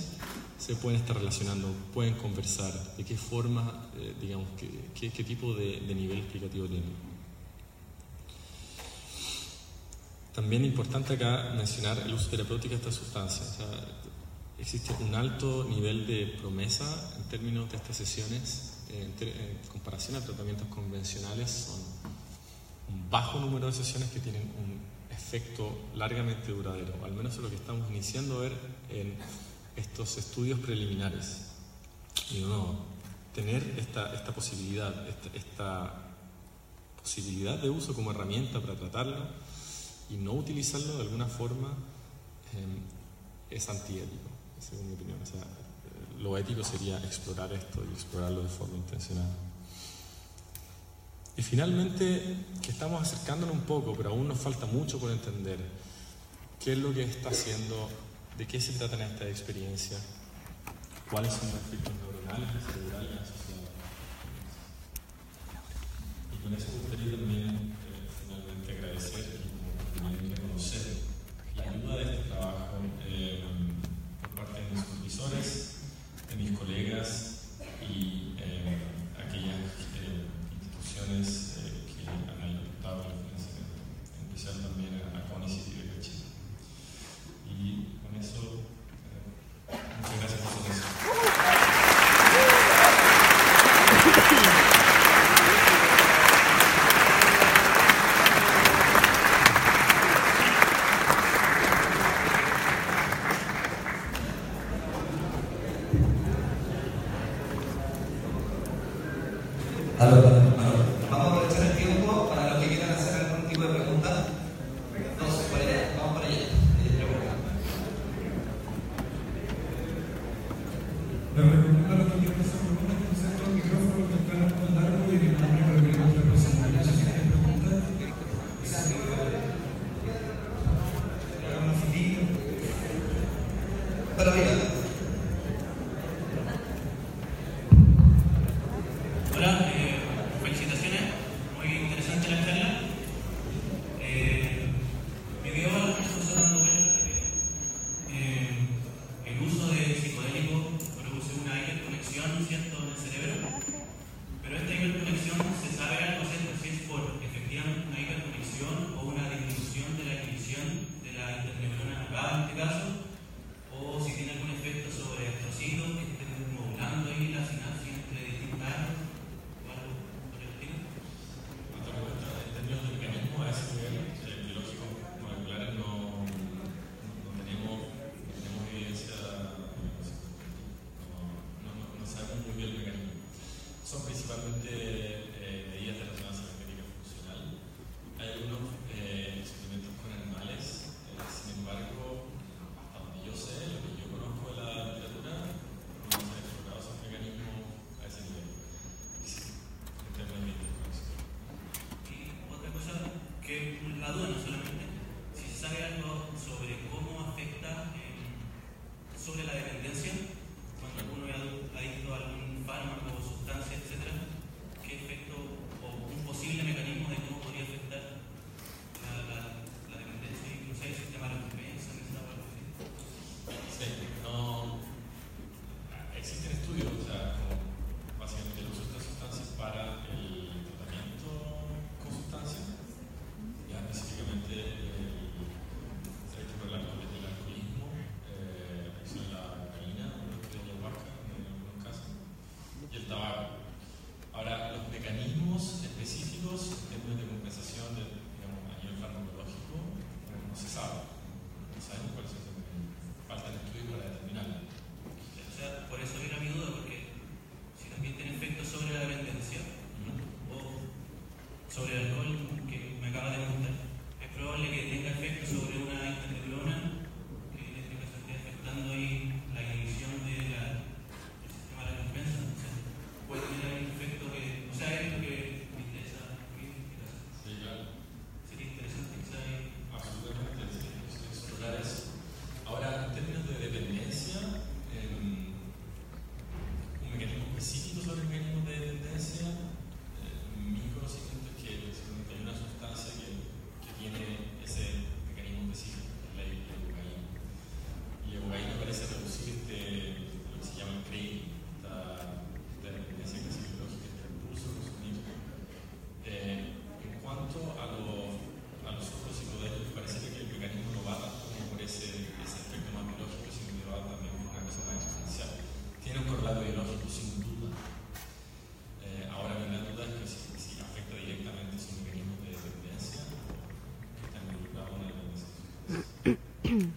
se pueden estar relacionando, pueden conversar, de qué forma, digamos, qué tipo de nivel explicativo tienen. También es importante acá mencionar el uso terapéutico de esta sustancia. O sea, existe un alto nivel de promesa en términos de estas sesiones, en comparación a tratamientos convencionales. Son un bajo número de sesiones que tienen un efecto largamente duradero, al menos es lo que estamos iniciando a ver en estos estudios preliminares. Y no, tener esta posibilidad de uso como herramienta para tratarlo y no utilizarlo de alguna forma es antiético, según mi opinión. O sea, lo ético sería explorar esto y explorarlo de forma intencional. Y finalmente, que estamos acercándonos un poco, pero aún nos falta mucho por entender qué es lo que está haciendo, de qué se trata en esta experiencia, cuáles son los efectos neuronales y cerebrales asociados. Y con eso me gustaría también finalmente agradecer y también reconocer la ayuda de este trabajo por parte de mis supervisores, de mis colegas y aquellas instituciones que han ayudado al financiamiento, en especial también a CONICET y de Chile. Y con eso, muchas gracias por su atención. Vamos a aprovechar el tiempo para los que quieran hacer algún tipo de pregunta. Entonces, por allá, vamos para allá. Les recomiendo a los que quieran hacer preguntas que usen todo el micrófono, que están más largo y el nombre para que queremos representar. No sé si tienen preguntas. Hagamos una filita. Pero mira. Hola, felicitaciones, muy interesante la charla. Me dio a las cosas dando cuenta que el uso de psicodélicos produce una hiperconexión, ¿cierto?, en el cerebro, pero esta hiperconexión se sabe algo, ¿cierto?, si es por efectivamente una hiperconexión o una disminución de la inhibición de la interneurona acá en este caso, o si tiene algún efecto Aló.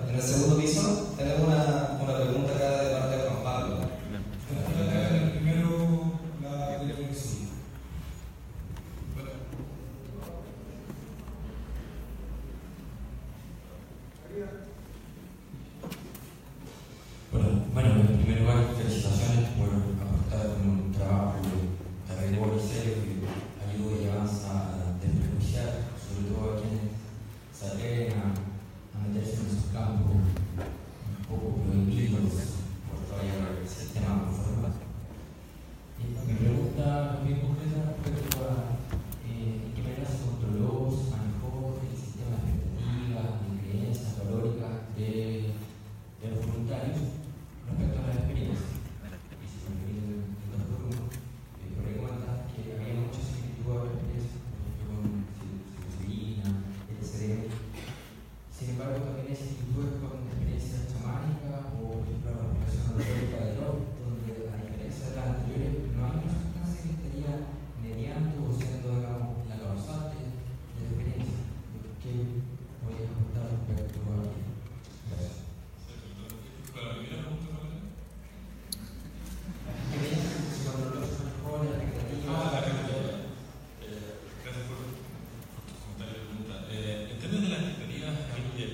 En el segundo piso tenemos una pregunta acá de parte de Juan Pablo. Primero la televisión. Bueno, en primer lugar, felicitaciones por aportar un trabajo de rigor y serio que ayuda y avanza a desprejuiciar, sobre todo a quienes se atreven a meterse en esos campos un poco prohibidos por todavía el sistema formal. Mi pregunta bien concreta respecto a en qué manera se controló, se manejó el sistema de expectativas, de creencias valóricas de los voluntarios respecto a la experiencia. Y si me permiten el doctor Bruno, por ahí comenta que había mucha similitud a la experiencia, por ejemplo, con psilocibina, etc. Sin embargo, también hay similitudes con experiencias chamánicas o, por ejemplo, la respiración holotrópica del rock, donde a diferencia de las anteriores, no hay una sustancia que estaría mediando o siendo, digamos, la causante de la experiencia. ¿Qué podrías aportar respecto a ello? Gracias. Gracias por tu comentario y pregunta. En términos de las expectativas, es algo que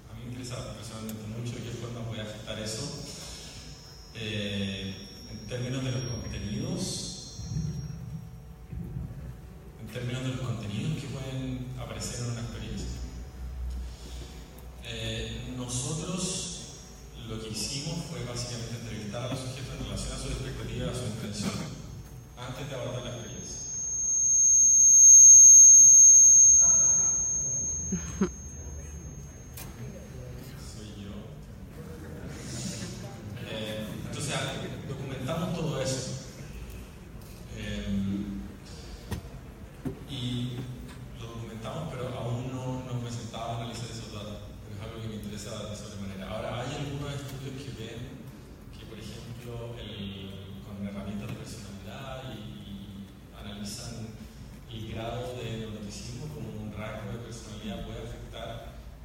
a mí me interesa personalmente mucho, de qué forma puede afectar eso. En términos de los contenidos que pueden aparecer en una experiencia. Nosotros lo que hicimos fue básicamente entrevistar a los sujetos en relación a sus expectativas, a su intención, antes de abordar la experiencia. Soy yo. Entonces, documentamos todo eso. Y lo documentamos, pero aún no me sentaba a analizar esos datos. Pero es algo que me interesa de sobremanera. Ahora, hay algunos estudios que ven que, por ejemplo, con herramientas de personalidad y analizan el grado de neuroticismo como un rasgo de personalidad puede afectar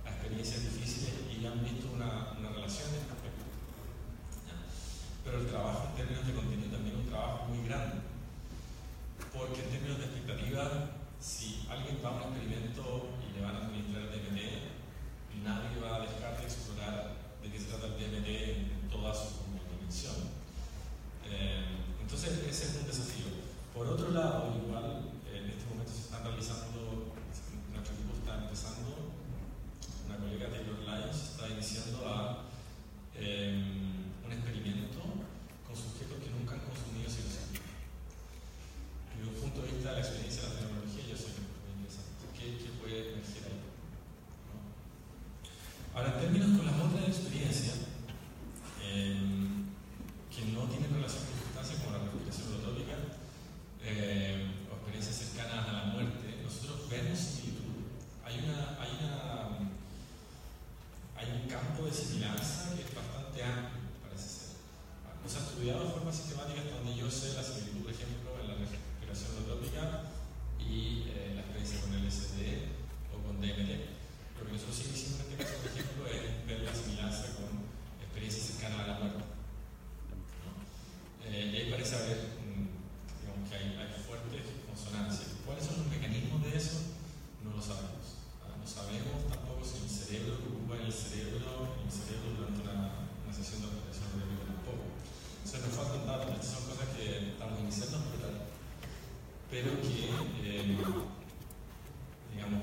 a experiencias difíciles y han visto una relación en este aspecto. Pero el trabajo en términos de contenido también es un trabajo muy grande, porque en términos de expectativa, si alguien va a un experimento y le van a administrar DMT, nadie va a dejar de explorar de qué se trata el DMT en toda su dimensión. Entonces ese es un desafío. Por otro lado, igual en este momento se están realizando, nuestro equipo está empezando, una colega Taylor Lyons está iniciando un experimento con sujetos que nunca han consumido psilocibina. Desde un punto de vista de la experiencia de la fenomenología, yo sé que es muy interesante. ¿Qué puede emerger ahí? ¿No? Ahora, en términos con las otras experiencias, que no tienen relación con sustancias como la respiración holotrópica o experiencias cercanas a la muerte, nosotros vemos similitud. Hay un campo de similancia que es bastante amplio, parece ser. No se ha estudiado de forma sistemática hasta donde yo sé la similitud, por ejemplo, en la respiración holotrópica y la experiencia con LSD o con DMT. Lo que nosotros sí hicimos en este caso, por ejemplo, es ver la similancia con experiencias cercanas a la muerte. ¿No? Y ahí parece haber, digamos que hay fuertes consonancias. ¿Cuáles son los mecanismos de eso? No lo sabemos. No sabemos tampoco si el cerebro que ocupa el cerebro durante una sesión de respiración holotrópica tampoco. Entonces nos faltan datos. Estas son cosas que estamos iniciando a explorar, pero que, digamos,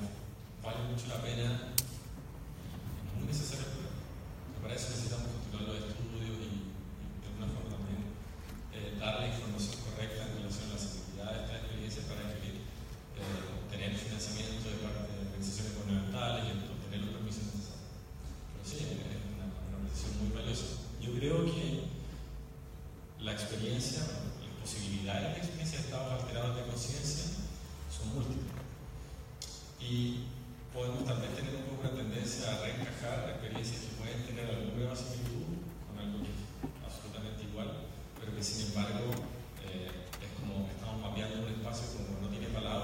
vale mucho la pena, es muy necesario explorar. Para eso necesitamos continuar los estudios y de alguna forma también dar la información correcta en relación a las actividades de esta experiencia para que obtener financiamiento de parte de organizaciones gubernamentales y obtener los permisos necesarios. Pero sí, es una precisión muy valiosa. Yo creo que la experiencia, las posibilidades de experiencia de estados alterados de conciencia son múltiples. Y podemos tal vez tener un poco una tendencia a reencajar experiencias que pueden tener alguna similitud con algo que es absolutamente igual, pero que sin embargo es como que estamos mapeando un espacio como no tiene palabras.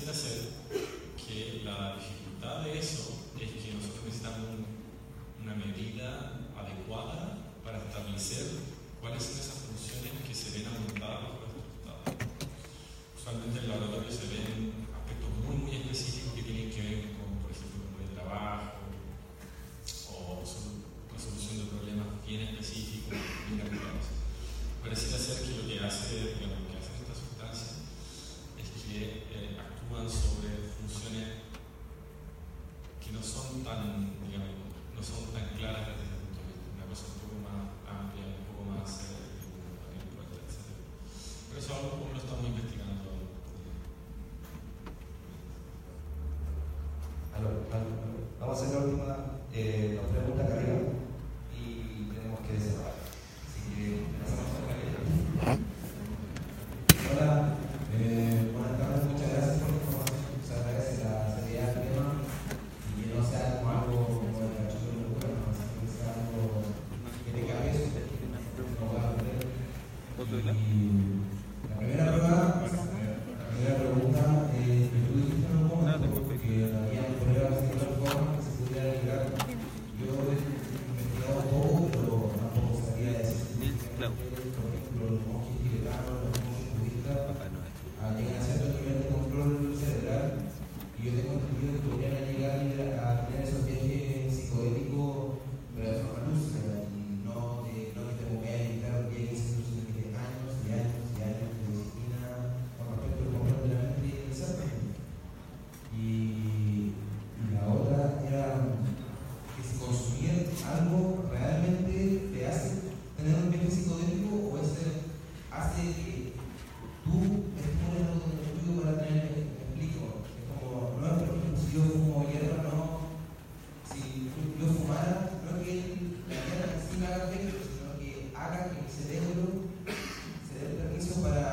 pareciera ser que la dificultad de eso es que nosotros necesitamos una medida adecuada para establecer cuáles son esas funciones que se ven aumentadas bajo los resultados. Usualmente en el laboratorio se ven aspectos muy, muy específicos que tienen que ver con, por ejemplo, con el trabajo o resolución de problemas bien específicos, bien arreglados. Pareciera ser que lo que hace, digamos, lo que hacen estas sustancias es que actúan sobre funciones que no son tan, digamos, no son tan claras desde ese punto de vista. Una cosa un poco más amplia, un poco más etc. Pero eso es algo como lo estamos investigando. Vamos a hacer la última dos preguntas acá arriba y tenemos que cerrar. Así que empezamos con Gabriela. Hola, buenas tardes, muchas gracias por la información. Se agradece la seriedad del tema y que no sea como algo como el cachuto de locura, sino que sea algo que tenga peso, no pueda aprender. Y la primera pregunta, tú dijiste en un momento que había pruebas de tal forma que se pudiera llegar. Yo he investigado un poco, pero tampoco sabía decir por ejemplo, los monjes tibetanos, los monjes budistas llegan a cierto nivel de control cerebral y yo tengo entendido que podrían llegar a tener esos viajes psicodélicos pero de forma lúcida y no que te ponga a editar 10, 15 minutos de años y años y años de disciplina con respecto al control de la mente y el ser. Y la otra era que si consumir algo realmente te hace tener un viaje psicodélico o hace que tú estimules algo de estudio para tener el explico. Es como, no es por ejemplo si yo fumo hierba, no. Si yo fumara, no es que la hierba en sí me haga efecto, sino que haga que mi cerebro se dé el permiso para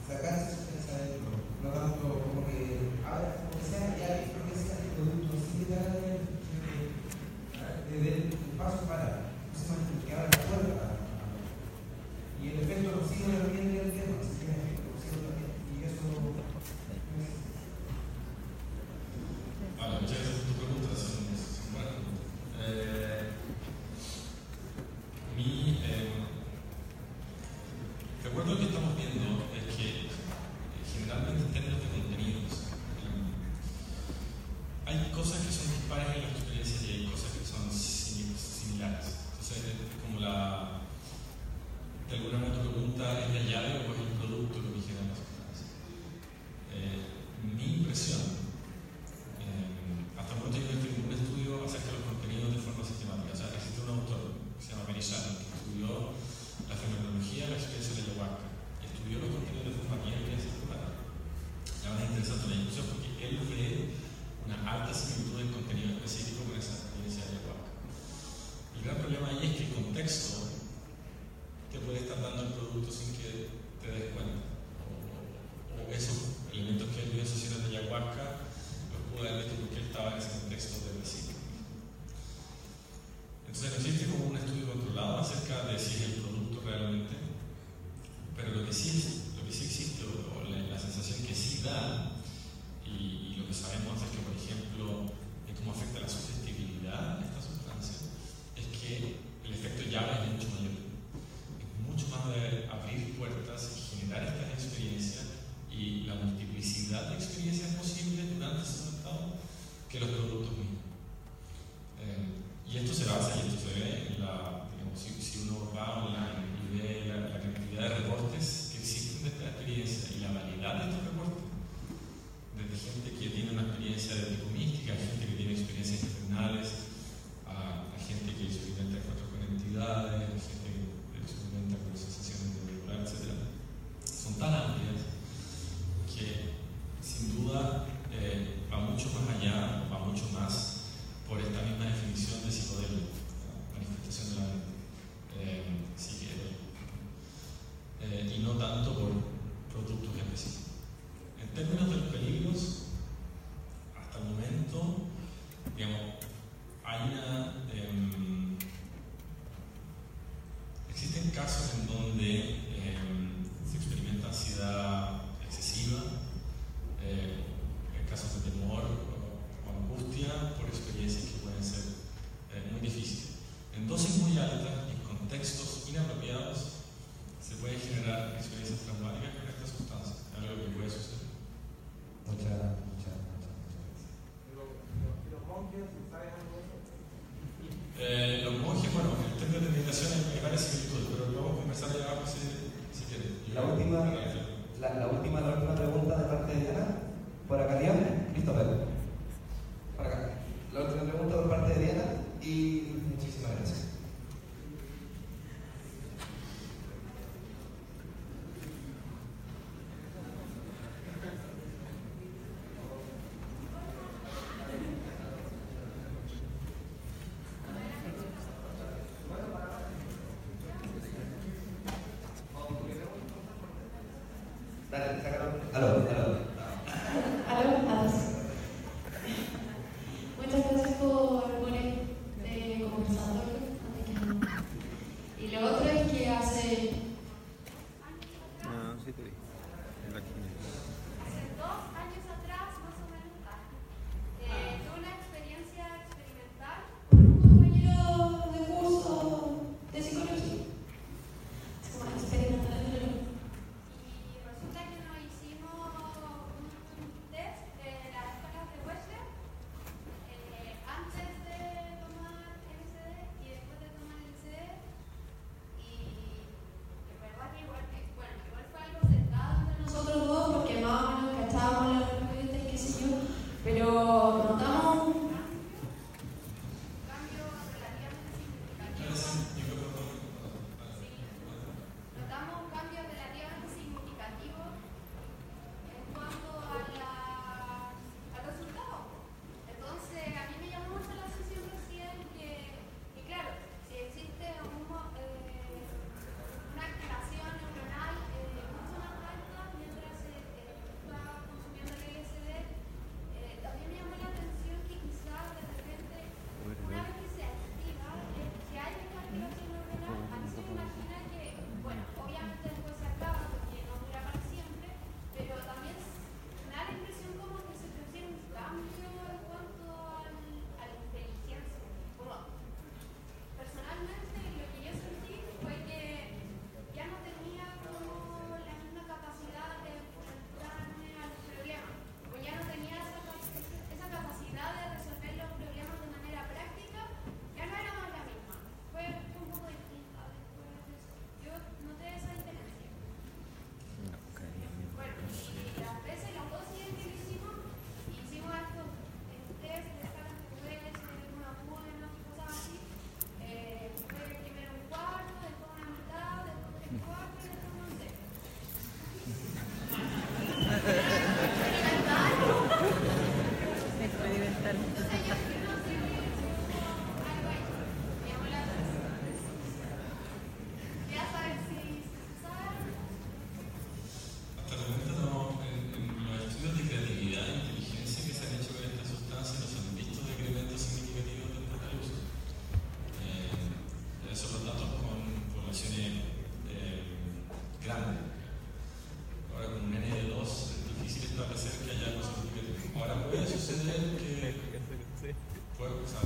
sacar esa sustancia adentro. No tanto como que, como que sea ya, creo que sea el producto, sí que te haga de dé un paso para que abra la puerta. Y el efecto nocivo también del tema, si tiene efecto nocivo también. Y eso Vale, muchas gracias por tu pregunta, son buenas preguntas. Recuerdo lo que estamos viendo es que generalmente en términos de contenidos hay cosas que son dispares en las experiencias y hay cosas que son similares. Entonces es como de alguna manera tu pregunta es la llave o es el producto lo que genera la sustancia. Mi impresión, hasta el momento yo no he hecho ningún estudio acerca de los contenidos de forma sistemática. O sea, existe un autor que se llama Mary Shannon que estudió la fenomenología de la experiencia de la ayahuasca y estudió los contenidos de forma bien sistemática. La verdad es interesante la discusión porque él ve una alta similitud del contenido específico con esa experiencia de la ayahuasca. El gran problema ahí es que el contexto te puede estar dando el producto sin que te des cuenta. O esos elementos que él vio asociados de ayahuasca los pudo haber visto porque él estaba en ese contexto de recibo. Entonces no existe como un estudio controlado acerca de si es el producto realmente, pero lo que sí existe, o la sensación que sí da, y lo que sabemos es que, por ejemplo, de cómo afecta la sugestibilidad de esta sustancia, es que el efecto llave es mucho mayor. Es mucho más de abrir puertas y generar estas experiencias y la multiplicidad de experiencias posibles durante ese estado que los productos mismos. Y esto se basa y esto se ve en digamos, si uno va online y ve la cantidad de reportes que existen de esta experiencia y la validad de estos reportes, desde gente que tiene una experiencia de tipo mística, gente que tiene experiencias infernales, a gente que experimenta encuentros con entidades, a gente que experimenta con sensaciones de regular, etc. Son tan amplias que sin duda va mucho más allá, va mucho más por esta misma definición de psicodelia, manifestación de la mente, y no tanto por productos específicos. En términos de los peligros, hasta el momento, digamos, hay existen casos en donde se experimenta ansiedad excesiva, última pregunta de parte de Diana. Por acá arriba. Christopher. Por acá. La última pregunta por parte de Diana y muchísimas gracias. Dale, sácalo. Aló. Muchas gracias por poner conversador antes que nada. Y lo otro es que hace... Sí te vi. En la esquina. Hace 2 años atrás, más o menos, tuve una experiencia experimental con un compañero de curso de psicología. Es como experimental. y resulta que nos hicimos un test de las escalas de Wechsler antes de tomar LSD y después de tomar LSD y en verdad que igual fue algo centrado entre Nosotros dos, porque más o menos cachábamos las respuestas y qué sé yo, pero notamos un cambio relativamente significativo. Notamos un cambio relativamente significativo en cuanto al resultado. Entonces, a mí me llamó mucho la atención recién que claro, si existe una activación neuronal mucho más alta mientras se está consumiendo el LSD, también me llamó la atención que quizás de repente, una vez que se activa, que hay esta activación neuronal, a mí se me imagina que, bueno, obviamente después se acaba porque no dura para siempre, pero también me da la impresión como que se produce un cambio en cuanto a la inteligencia. Como, personalmente, lo que yo sentí fue que ya no tenía como la misma capacidad de enfrentarme a los problemas, o ya no tenía esa capacidad de resolver los problemas de manera práctica, ya no era más la misma. Fue un poco distinta después de eso. Yo noté esa diferencia. Bueno, y las veces, las 2 días que lo hicimos estos test de escalas de Wechsler, una buena, cosas así. Fue primero un cuarto, después una mitad, después 3 cuartos y después no sé. Experimental. Entonces yo no sé, algo ahí. Me llamó la atención. Ya saber si se sabe. Hasta el momento en los estudios de creatividad e inteligencia que se han hecho con esta sustancia no se han visto decrementos significativos después del uso. Sobre todo con poblaciones grandes. Ahora con un N de 2 es difícil establecer que haya algo significativo. Ahora puede suceder que o sea,